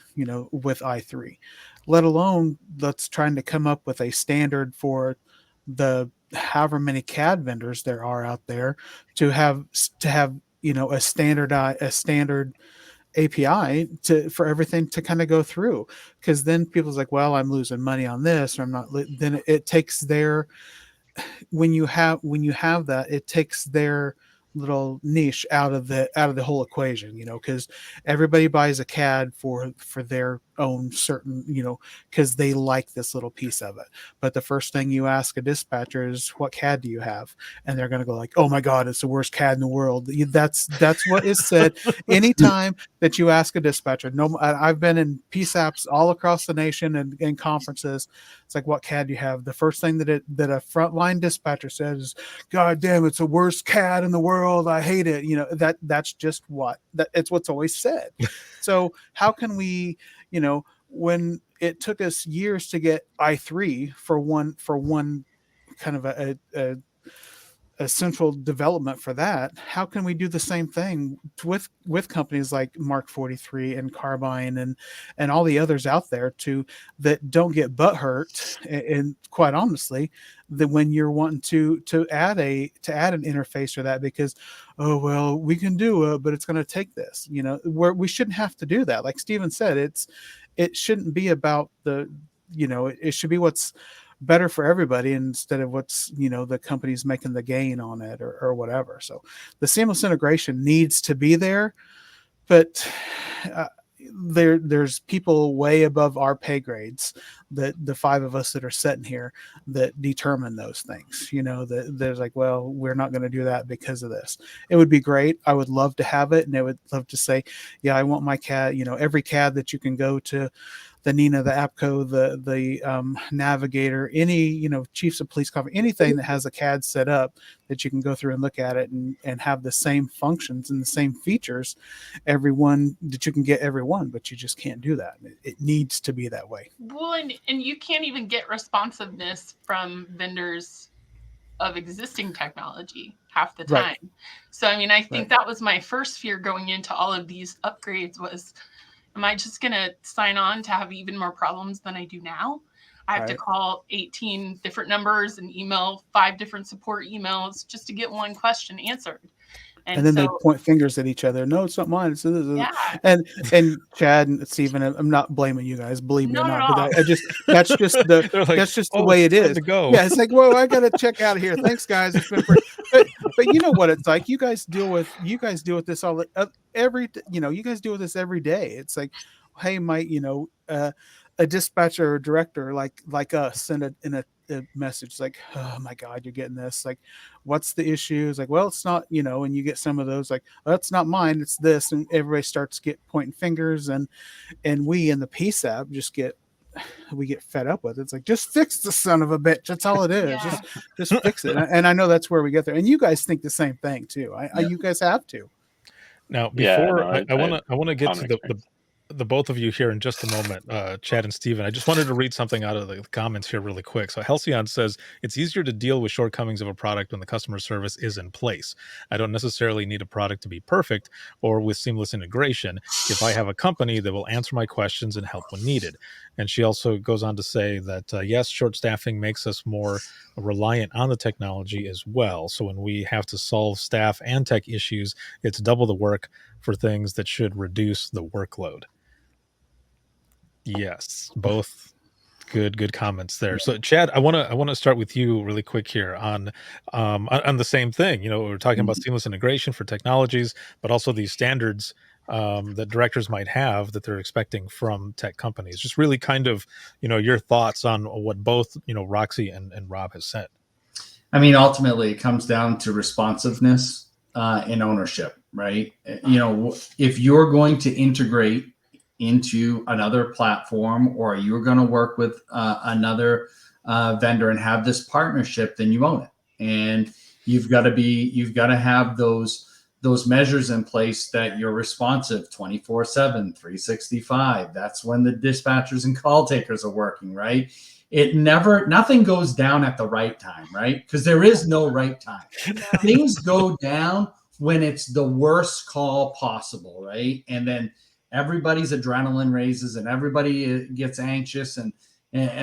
with I3, let alone let's trying to come up with a standard for the however many CAD vendors there are out there to have a standard API for everything to kind of go through, because then people's like, well, I'm losing money on this, or I'm not. Then it takes their when you have that, it takes their little niche out of the whole equation, because everybody buys a CAD for their own certain, because they like this little piece of it. But the first thing you ask a dispatcher is, what CAD do you have? And they're going to go like, oh my God, it's the worst CAD in the world. That's what is said anytime that you ask a dispatcher. No, I've been in PSAPs all across the nation and in conferences. It's like, what CAD do you have? The first thing that a frontline dispatcher says is, God damn, it's the worst CAD in the world. I hate it. That's just it's what's always said. So how can we, when it took us years to get i3 for one kind of a central development for that, how can we do the same thing with companies like Mark 43 and Carbine and all the others out there that don't get butt hurt, and quite honestly, that when you're wanting to add an interface for that, because, oh well, we can do it, but it's going to take this, where we shouldn't have to do that. Like Steven said, it shouldn't be about it should be what's better for everybody instead of what's, the company's making the gain on it or whatever. So the seamless integration needs to be there, but there's people way above our pay grades, that the five of us that are sitting here, that determine those things, that there's like, well, we're not going to do that because of this. It would be great. I would love to have it. And I would love to say, yeah, I want my CAD, every CAD that you can go to, the Nina, the APCO, the Navigator, any, chiefs of police conference, anything that has a CAD set up that you can go through and look at it and have the same functions and the same features, everyone that you can get everyone, but you just can't do that. It needs to be that way. Well, and you can't even get responsiveness from vendors of existing technology half the time. Right. So, I think that was my first fear going into all of these upgrades was, am I just going to sign on to have even more problems than I do now? I have to call 18 different numbers and email 5 different support emails just to get one question answered. And then they point fingers at each other. No, it's not mine. Yeah. And Chad and Steven, I'm not blaming you guys, believe me or not. But that's just the way it is. Yeah, it's like, well, I gotta check out of here. Thanks, guys. It's been but you know what it's like. You guys deal with this all you guys deal with this every day. It's like, hey, Mike, a dispatcher or director like us send a message like, oh my God, you're getting this, like, what's the issue? It's like, well, it's not, and you get some of those like, oh, that's not mine, it's this, and everybody starts pointing fingers, and we in the PSAP get fed up with it. It's like, just fix the son of a bitch. That's all it is. Yeah. Just fix it. And I know that's where we get there. And you guys think the same thing too. You guys have to. Now, before I want to get to the both of you here in just a moment, Chad and Steven. I just wanted to read something out of the comments here really quick. So Halcyon says, it's easier to deal with shortcomings of a product when the customer service is in place. I don't necessarily need a product to be perfect or with seamless integration if I have a company that will answer my questions and help when needed. And she also goes on to say that, yes, short staffing makes us more reliant on the technology as well. So when we have to solve staff and tech issues, it's double the work for things that should reduce the workload. Yes, both good comments there. So Chad, I want to start with you really quick here on the same thing. We're talking about seamless integration for technologies, but also these standards that directors might have that they're expecting from tech companies. Just really kind of, your thoughts on what both, Roxy and Rob has said. Ultimately it comes down to responsiveness and ownership, right? If you're going to integrate into another platform, or you're going to work with another vendor and have this partnership, then you own it. And you've got to have those measures in place that you're responsive 24/7, 365. That's when the dispatchers and call takers are working, right? Nothing goes down at the right time, right? Because there is no right time. Things go down when it's the worst call possible, right? And then everybody's adrenaline raises and everybody gets anxious. And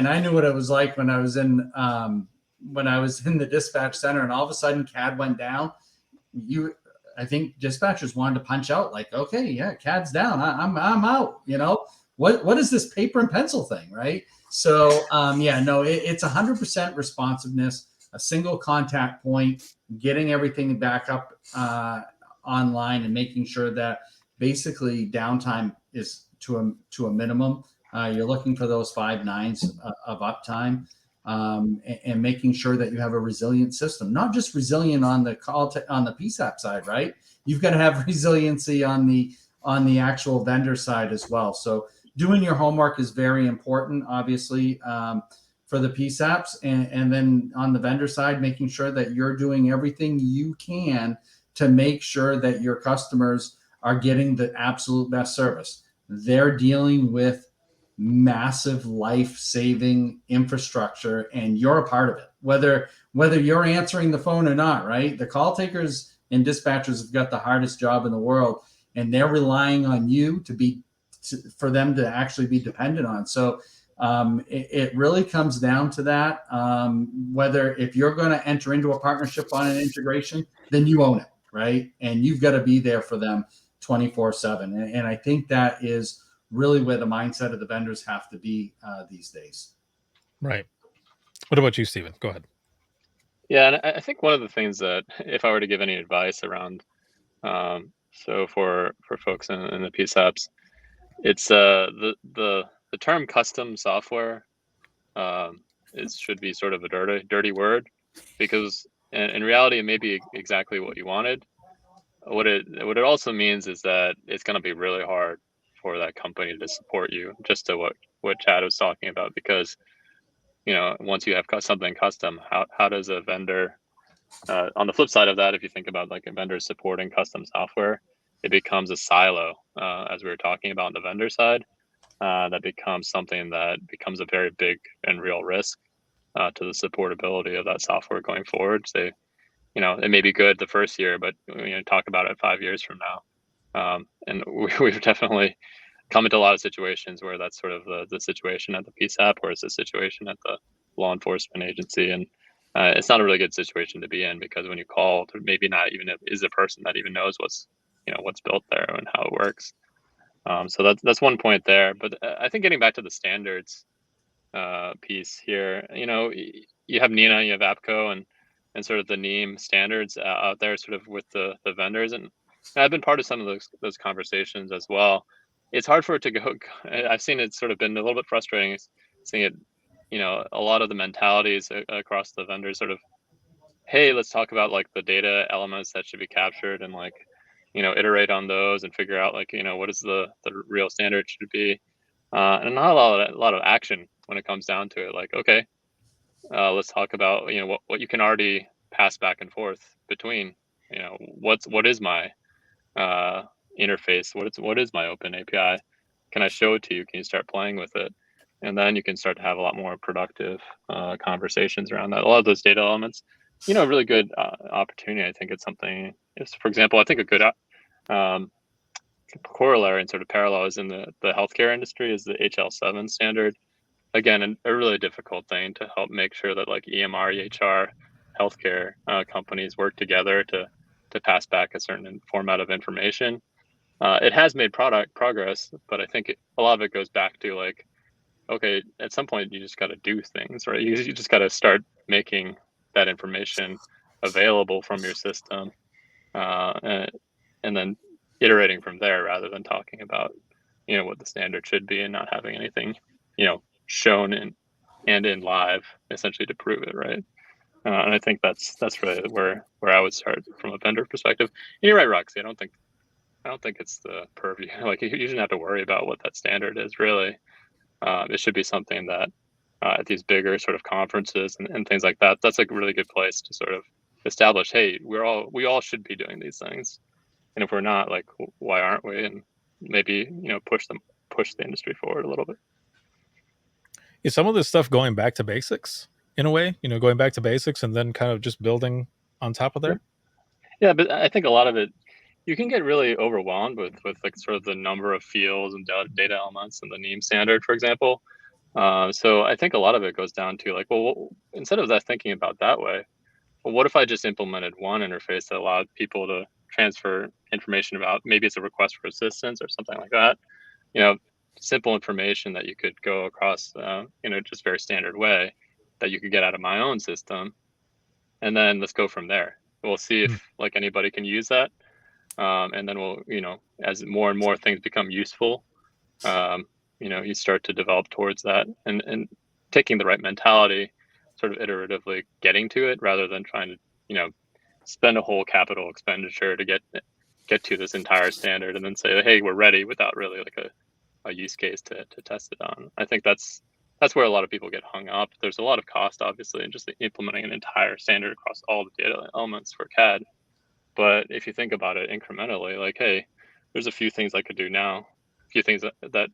I knew what it was like when I was in the dispatch center, and all of a sudden CAD went down. I think dispatchers wanted to punch out, like, okay, yeah, CAD's down. I'm out. What is this paper and pencil thing, right? So it's 100% responsiveness, a single contact point, getting everything back up online, and making sure that basically downtime is to a minimum. You're looking for those 5 nines of uptime, and making sure that you have a resilient system, not just resilient on the on the PSAP side, right? You've got to have resiliency on the actual vendor side as well. So doing your homework is very important, obviously, for the PSAPs, and then on the vendor side, making sure that you're doing everything you can to make sure that your customers are getting the absolute best service. They're dealing with massive life-saving infrastructure, and you're a part of it, whether you're answering the phone or not, right? The call takers and dispatchers have got the hardest job in the world, and they're relying on you for them to actually be dependent on. So it really comes down to that. Whether if you're going to enter into a partnership on an integration, then you own it, right? And you've got to be there for them 24/7. And I think that is really where the mindset of the vendors have to be these days. Right. What about you, Stephen? Go ahead. Yeah, and I think one of the things that, if I were to give any advice around, so for folks in the PSAPs, it's the term custom software. It should be sort of a dirty word, because in reality it may be exactly what you wanted. What it also means is that it's going to be really hard for that company to support you, just to what Chad was talking about, because once you have something custom, how does a vendor, on the flip side of that, if you think about like a vendor supporting custom software, it becomes a silo, as we were talking about on the vendor side. That becomes something that becomes a very big and real risk to the supportability of that software going forward. So, it may be good the first year, but talk about it 5 years from now. And we've definitely come into a lot of situations where that's sort of the situation at the PSAP, or it's a situation at the law enforcement agency. And it's not a really good situation to be in, because when you call, maybe not even is a person that even knows what's built there and how it works. So that's one point there. But I think getting back to the standards piece here, you have NINA, you have APCO, and sort of the NEAM standards out there, sort of with the vendors, and I've been part of some of those conversations as well. It's hard for it to go. I've seen it sort of been a little bit frustrating seeing it. A lot of the mentalities across the vendors, sort of, hey, let's talk about like the data elements that should be captured, and like, iterate on those and figure out like, what is the real standard should be, and not a lot of action when it comes down to it. Like, okay, let's talk about what you can already pass back and forth between. What is my interface? What is my open API? Can I show it to you? Can you start playing with it? And then you can start to have a lot more productive conversations around that. A lot of those data elements, a really good opportunity. I think it's something. For example, I think a good corollary and sort of parallel is in the healthcare industry is the HL7 standard. Again, a really difficult thing to help make sure that like EMR, EHR, healthcare companies work together to pass back a certain format of information. It has made progress, but I think a lot of it goes back to like, okay, at some point you just got to do things, right? You just got to start making that information available from your system, and then iterating from there, rather than talking about what the standard should be and not having anything shown and in live essentially to prove it, right? And I think that's really where I would start from a vendor perspective. And you're right, Roxy. I don't think it's the purview. Like, you shouldn't have to worry about what that standard is, really. It should be something that at these bigger sort of conferences and things like that, that's like a really good place to sort of establish, hey, we all should be doing these things. And if we're not, like, why aren't we? And maybe, push the industry forward a little bit. Is some of this stuff going back to basics in a way, going back to basics and then kind of just building on top of there? Yeah, but I think a lot of it, you can get really overwhelmed with like sort of the number of fields and data elements and the NEAM standard, for example. So I think a lot of it goes down to like, well, instead of that thinking about that way, well, what if I just implemented one interface that allowed people to transfer information about, maybe it's a request for assistance or something like that, simple information that you could go across, just very standard way that you could get out of my own system. And then let's go from there. We'll see if like anybody can use that. And then we'll, as more and more things become useful, you start to develop towards that, and taking the right mentality, sort of iteratively getting to it rather than trying to, spend a whole capital expenditure to get to this entire standard and then say, hey, we're ready, without really like a use case to test it on. I think that's where a lot of people get hung up. There's a lot of cost, obviously, in just implementing an entire standard across all the data elements for CAD. But if you think about it incrementally, like, hey, there's a few things I could do now, a few things that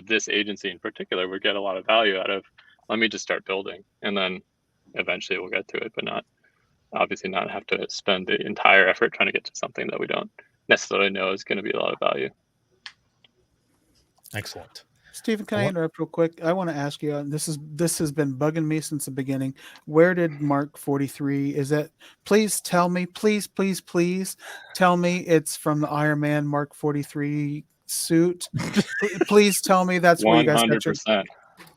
this agency in particular would get a lot of value out of. Let me just start building, and then eventually we'll get to it, but not have to spend the entire effort trying to get to something that we don't necessarily know is going to be a lot of value. Excellent. Stephen, can I interrupt real quick? I want to ask you. This has been bugging me since the beginning. Where did Mark 43? Is that? Please tell me. Please tell me it's from the Iron Man Mark 43 suit. Please tell me that's where you guys got your. 100%.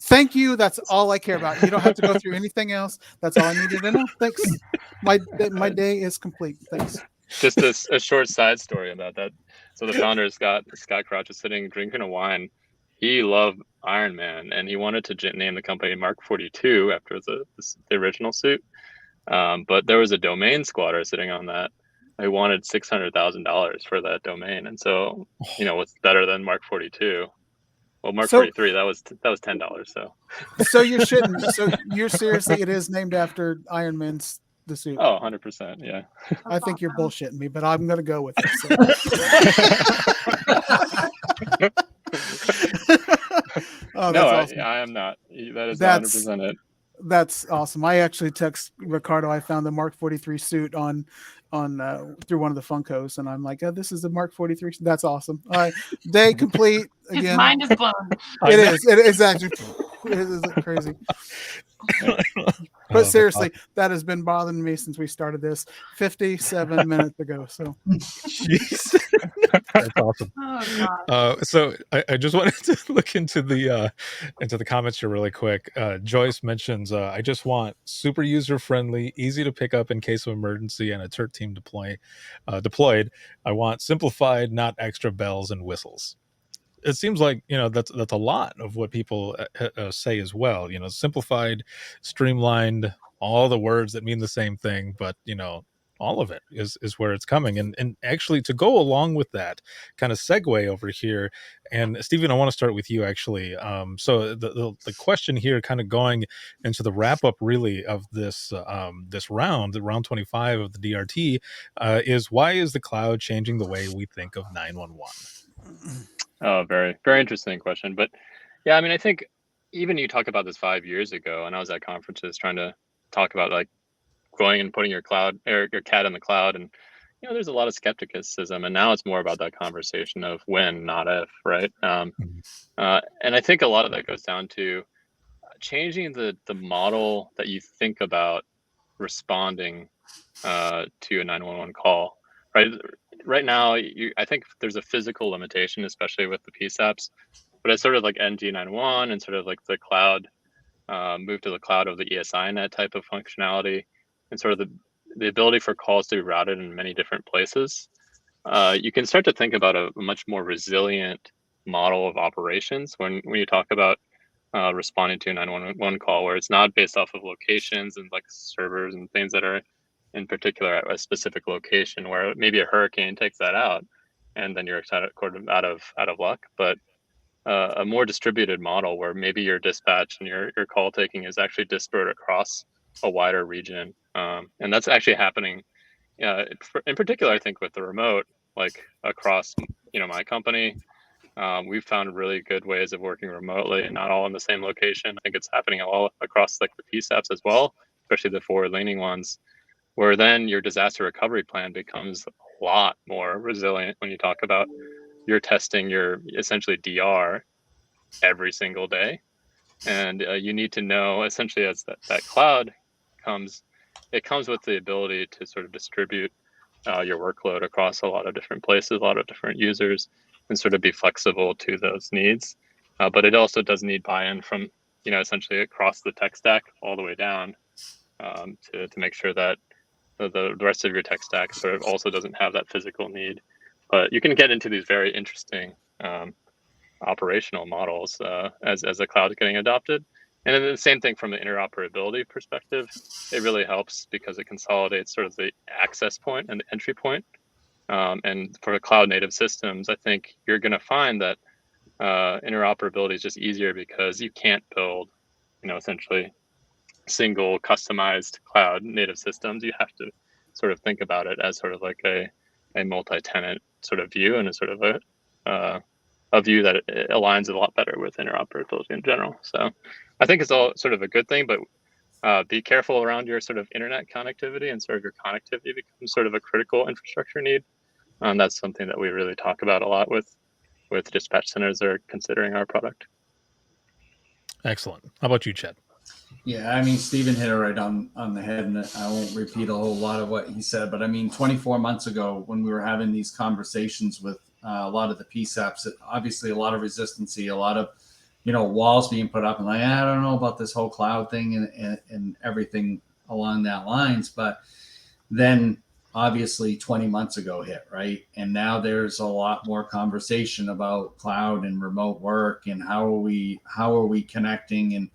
Thank you. That's all I care about. You don't have to go through anything else. That's all I needed to know. Thanks. My day is complete. Thanks. Just a short side story about that. So the founder, Scott Crouch, is sitting drinking a wine. He loved Iron Man, and he wanted to name the company Mark 42 after the original suit. But there was a domain squatter sitting on that who wanted $600,000 for that domain. And so, what's better than Mark 42? Well, Mark 43, that was $10. So you're shitting. So you're seriously, it is named after Iron Man's the suit. Oh, 100%. Yeah. I think you're bullshitting me, but I'm going to go with it. Oh, no, awesome. I am not. That is 100% it. That's awesome. I actually text Ricardo. I found the Mark 43 suit on through one of the Funkos, and I'm like, oh, this is the Mark 43. That's awesome. All right, day complete. Again, his mind is blown. It is. It is actually. It is crazy. But seriously, that has been bothering me since we started this 57 minutes ago. So, jeez. That's awesome. Oh, God. So I just wanted to look into the comments here really quick. Joyce mentions, I just want super user friendly, easy to pick up in case of emergency, and a TERT team deployed. I want simplified, not extra bells and whistles. It seems like that's a lot of what people say as well. Simplified, streamlined, all the words that mean the same thing, but all of it is where it's coming. And actually, to go along with that kind of segue over here, and Stephen, I want to start with you actually. So the question here, kind of going into the wrap up really of this round 25 of the DRT, is why is the cloud changing the way we think of 911? Oh, very, very interesting question. But yeah, I mean, I think even you talk about this 5 years ago, and I was at conferences trying to talk about like going and putting your CAD in the cloud, and there's a lot of skepticism, and now it's more about that conversation of when, not if, right? And I think a lot of that goes down to changing the model that you think about responding to a 911 call, right? Right now, I think there's a physical limitation, especially with the PSAPs, but it's sort of like NG911 and sort of like the cloud, move to the cloud of the ESINet type of functionality, and sort of the ability for calls to be routed in many different places. You can start to think about a much more resilient model of operations when you talk about responding to a 911 call, where it's not based off of locations and like servers and things that are in particular at a specific location, where maybe a hurricane takes that out and then you're out of luck. But a more distributed model where maybe your dispatch and your call taking is actually disparate across a wider region, and that's actually happening in particular, I think, with the remote, like across my company. We've found really good ways of working remotely and not all in the same location. I think it's happening all across like the PSAPs as well, especially the forward-leaning ones, where then your disaster recovery plan becomes a lot more resilient when you talk about you're testing your essentially DR every single day. And you need to know, essentially, as that cloud comes, it comes with the ability to sort of distribute your workload across a lot of different places, a lot of different users, and sort of be flexible to those needs. But it also does need buy-in from, essentially across the tech stack all the way down, to make sure that the rest of your tech stack sort of also doesn't have that physical need. But you can get into these very interesting operational models as the cloud is getting adopted. And then the same thing from the interoperability perspective. It really helps because it consolidates sort of the access point and the entry point. And for cloud native systems, I think you're going to find that interoperability is just easier because you can't build, essentially single customized cloud native systems. You have to sort of think about it as sort of like a multi-tenant sort of view, and a sort of a view that it aligns a lot better with interoperability in general. So I think it's all sort of a good thing, but be careful around your sort of internet connectivity, and sort of your connectivity becomes sort of a critical infrastructure need. That's something that we really talk about a lot with dispatch centers that are considering our product. Excellent. How about you, Chad? Yeah, I mean, Stephen hit it right on the head, and I won't repeat a whole lot of what he said. But I mean, 24 months ago, when we were having these conversations with a lot of the PSAPs, obviously a lot of resistancy, a lot of walls being put up, and like, I don't know about this whole cloud thing and everything along that lines. But then obviously 20 months ago hit, right? And now there's a lot more conversation about cloud and remote work, and how are we connecting, and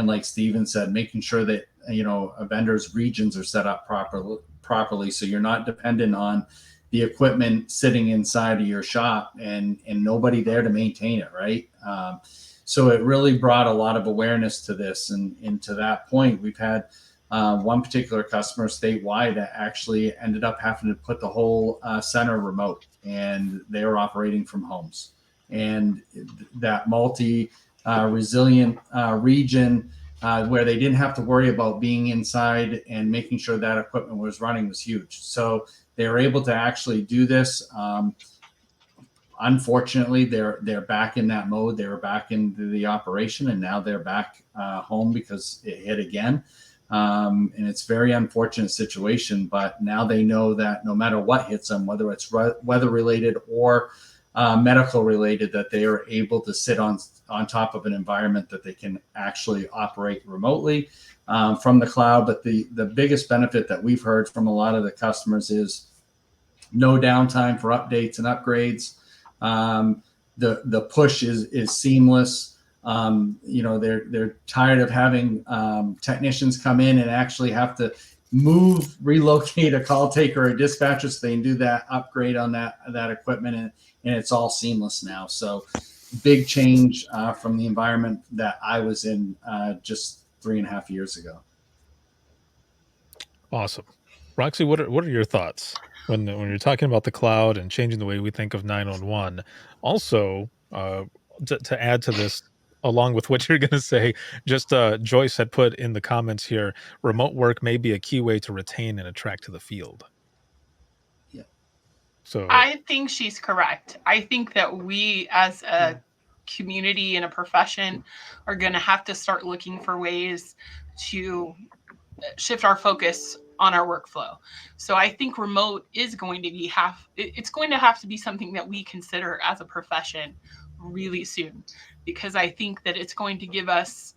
like Steven said, making sure that a vendor's regions are set up properly, so you're not dependent on the equipment sitting inside of your shop and nobody there to maintain it, right? So it really brought a lot of awareness to this, and to that point, we've had one particular customer statewide that actually ended up having to put the whole center remote, and they were operating from homes. And that resilient region where they didn't have to worry about being inside and making sure that equipment was running was huge. So they were able to actually do this. Unfortunately, they're back in that mode. They were back into the operation, and now they're back home because it hit again. And it's a very unfortunate situation, but now they know that no matter what hits them, whether it's weather related or medical related, that they are able to sit on top of an environment that they can actually operate remotely from the cloud. But the biggest benefit that we've heard from a lot of the customers is no downtime for updates and upgrades. The push is seamless. They're tired of having technicians come in and actually have to relocate a call taker or a dispatcher so they can do that upgrade on that equipment, and it's all seamless now. So big change from the environment that I was in just 3.5 years ago. Awesome. Roxy, what are your thoughts when you're talking about the cloud and changing the way we think of 911? Also, to add to this, along with what you're going to say, just Joyce had put in the comments here, remote work may be a key way to retain and attract to the field. Yeah. So I think she's correct. I think that we as a community and a profession are going to have to start looking for ways to shift our focus on our workflow. So I think remote is going to be it's going to have to be something that we consider as a profession really soon, because I think that it's going to give us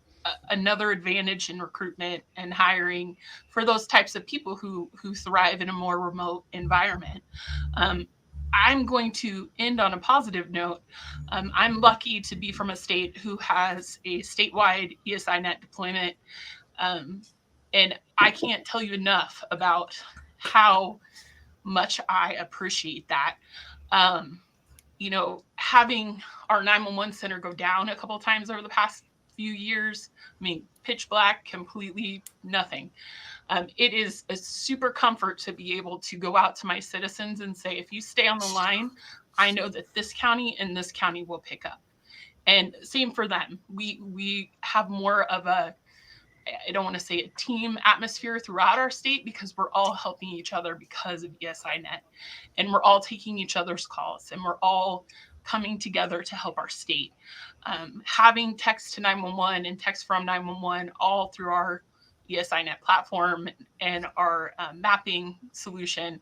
another advantage in recruitment and hiring for those types of people who thrive in a more remote environment. I'm going to end on a positive note. I'm lucky to be from a state who has a statewide ESINet deployment. And I can't tell you enough about how much I appreciate that. Having our 911 center go down a couple of times over the past few years, I mean, pitch black, completely nothing. It is a super comfort to be able to go out to my citizens and say, if you stay on the line, I know that this county and this county will pick up. And same for them. We have more of I don't want to say a team atmosphere throughout our state, because we're all helping each other because of ESINet, and we're all taking each other's calls, and we're all coming together to help our state. Having text to 911 and text from 911 all through our ESINet platform and our mapping solution.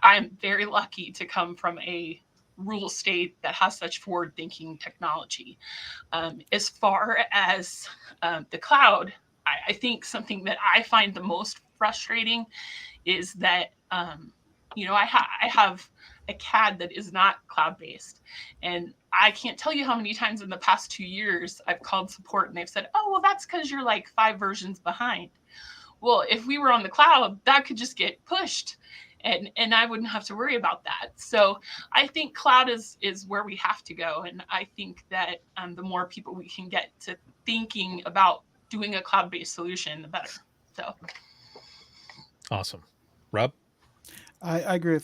I'm very lucky to come from a rural state that has such forward-thinking technology. As far as the cloud, I think something that I find the most frustrating is that, I have a CAD that is not cloud-based. And I can't tell you how many times in the past 2 years I've called support and they've said, oh, well, that's because you're like 5 versions behind. Well, if we were on the cloud, that could just get pushed and I wouldn't have to worry about that. So I think cloud is where we have to go. And I think that the more people we can get to thinking about doing a cloud-based solution, the better. So Awesome. Rob? I agree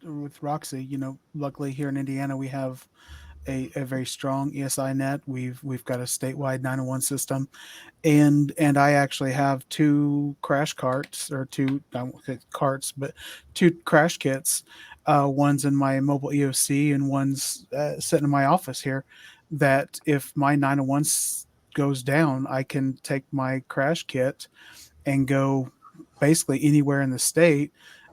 with Roxy. You know, luckily here in Indiana we have a very strong ESI net. We've got a statewide 901 system, and I actually have 2 crash carts, or 2, I won't say carts, but 2 crash kits. One's in my mobile EOC and one's sitting in my office here. That if my 901 goes down, I can take my crash kit and go basically anywhere in the state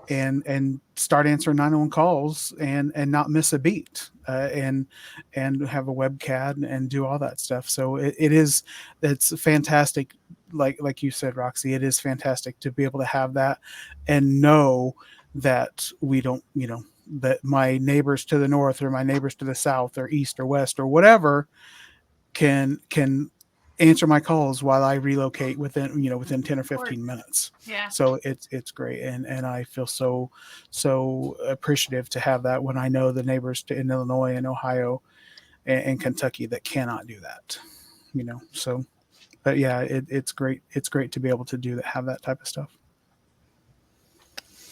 and start answering 911 calls and not miss a beat, and have a webcam and do all that stuff. So it's fantastic. Like you said, Roxy, it is fantastic to be able to have that and know that we don't, that my neighbors to the north or my neighbors to the south or east or west or whatever can answer my calls while I relocate within 10 or 15 minutes. yeah. So it's great. And I feel so appreciative to have that when I know the neighbors in Illinois and Ohio and Kentucky that cannot do that, so, but yeah, it's great. It's great to be able to have that type of stuff.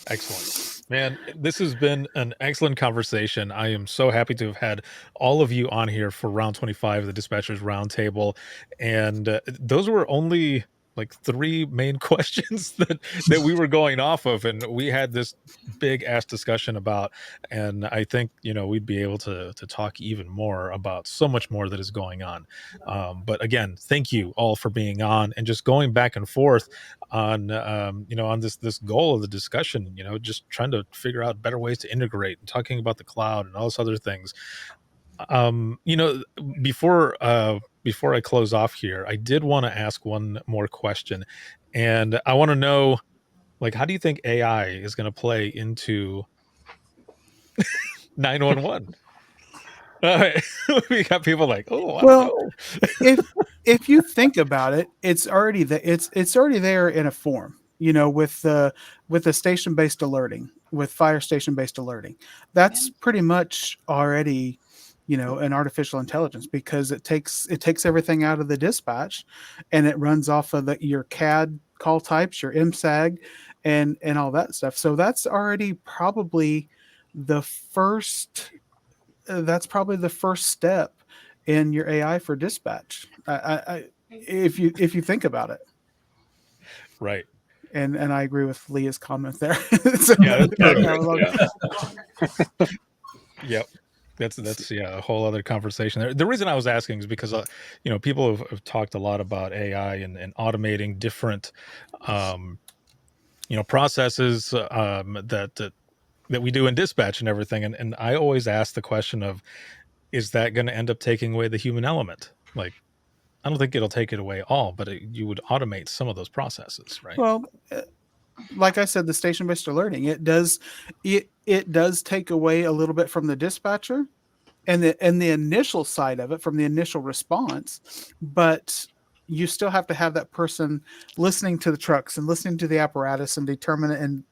Excellent. Man, this has been an excellent conversation. I am so happy to have had all of you on here for round 25 of the Dispatchers Roundtable. And those were only like 3 main questions that we were going off of. And we had this big ass discussion about, and I think, we'd be able to talk even more about so much more that is going on. But again, thank you all for being on and just going back and forth on on this goal of the discussion, just trying to figure out better ways to integrate and talking about the cloud and all those other things. Before I close off here, I did want to ask one more question, and I want to know, like, how do you think AI is going to play into 911? We got people like, oh, I don't know. if you think about it, it's already already there in a form, with the station-based alerting, with fire station-based alerting. That's pretty much already, an artificial intelligence, because it takes everything out of the dispatch and it runs off of your CAD call types, your MSAG, and all that stuff. So that's already probably the first. That's probably the first step in your AI for dispatch. If you think about it, right. And I agree with Leah's comment there. Yeah, yep. That's a whole other conversation there. The reason I was asking is because people have talked a lot about AI and automating different processes that we do in dispatch and everything, and I always ask the question of, is that going to end up taking away the human element? Like, I don't think it'll take it away all, but you would automate some of those processes, right? Well, like I said, the station-based alerting, it does take away a little bit from the dispatcher and the initial side of it, from the initial response, but you still have to have that person listening to the trucks and listening to the apparatus and determine it, and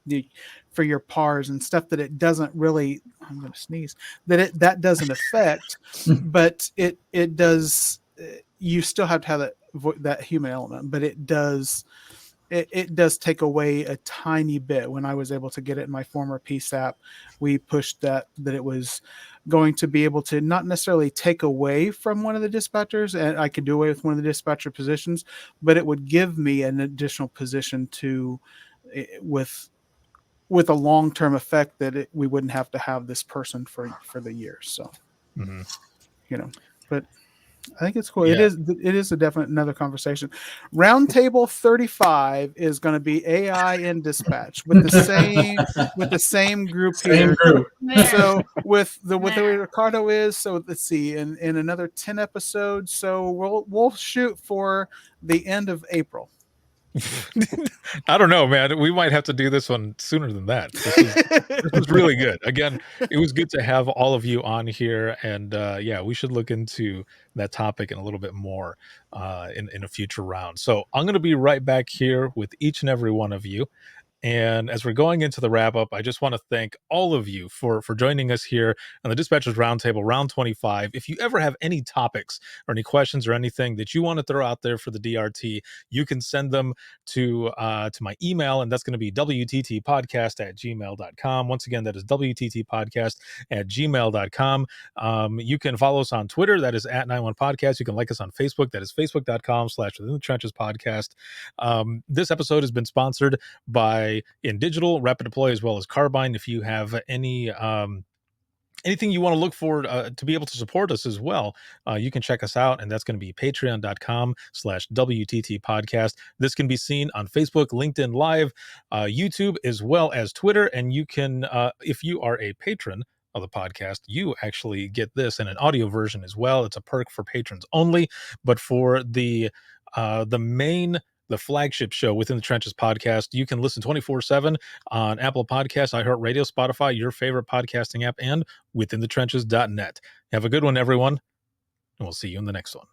for your PARs and stuff that it doesn't really, I'm going to sneeze, that doesn't affect, but it does. You still have to have that human element, but it does take away a tiny bit. When I was able to get it in my former PSAP, we pushed that it was going to be able to not necessarily take away from one of the dispatchers, and I could do away with one of the dispatcher positions, but it would give me an additional position with a long-term effect that we wouldn't have to have this person for the years. So, but I think it's cool. Yeah. It is a definite another conversation. Roundtable 35 is going to be AI in dispatch with the same group here. So with the way Ricardo is, so let's see, in another 10 episodes. So we'll shoot for the end of April. I don't know, man. We might have to do this one sooner than that. This was really good. Again, it was good to have all of you on here, and yeah, we should look into that topic in a little bit more in a future round. So I'm going to be right back here with each and every one of you. And as we're going into the wrap up, I just want to thank all of you for joining us here on the Dispatchers Roundtable, round 25. If you ever have any topics or any questions or anything that you want to throw out there for the DRT, you can send them to my email, and that's going to be wttpodcast@gmail.com. Once again, that is wttpodcast@gmail.com. You can follow us on Twitter, that is @91podcast. You can like us on Facebook, that is facebook.com/within the trenches podcast. This episode has been sponsored by In Digital, Rapid Deploy, as well as Carbine. If you have anything you want to look for to be able to support us as well, you can check us out, and that's going to be patreon.com/WTT podcast. This can be seen on Facebook, LinkedIn Live, YouTube, as well as Twitter. And you can, if you are a patron of the podcast, you actually get this in an audio version as well. It's a perk for patrons only, but for the flagship show Within the Trenches podcast, you can listen 24/7 on Apple Podcasts, iHeartRadio, Spotify, your favorite podcasting app, and withinthetrenches.net. Have a good one, everyone, and we'll see you in the next one.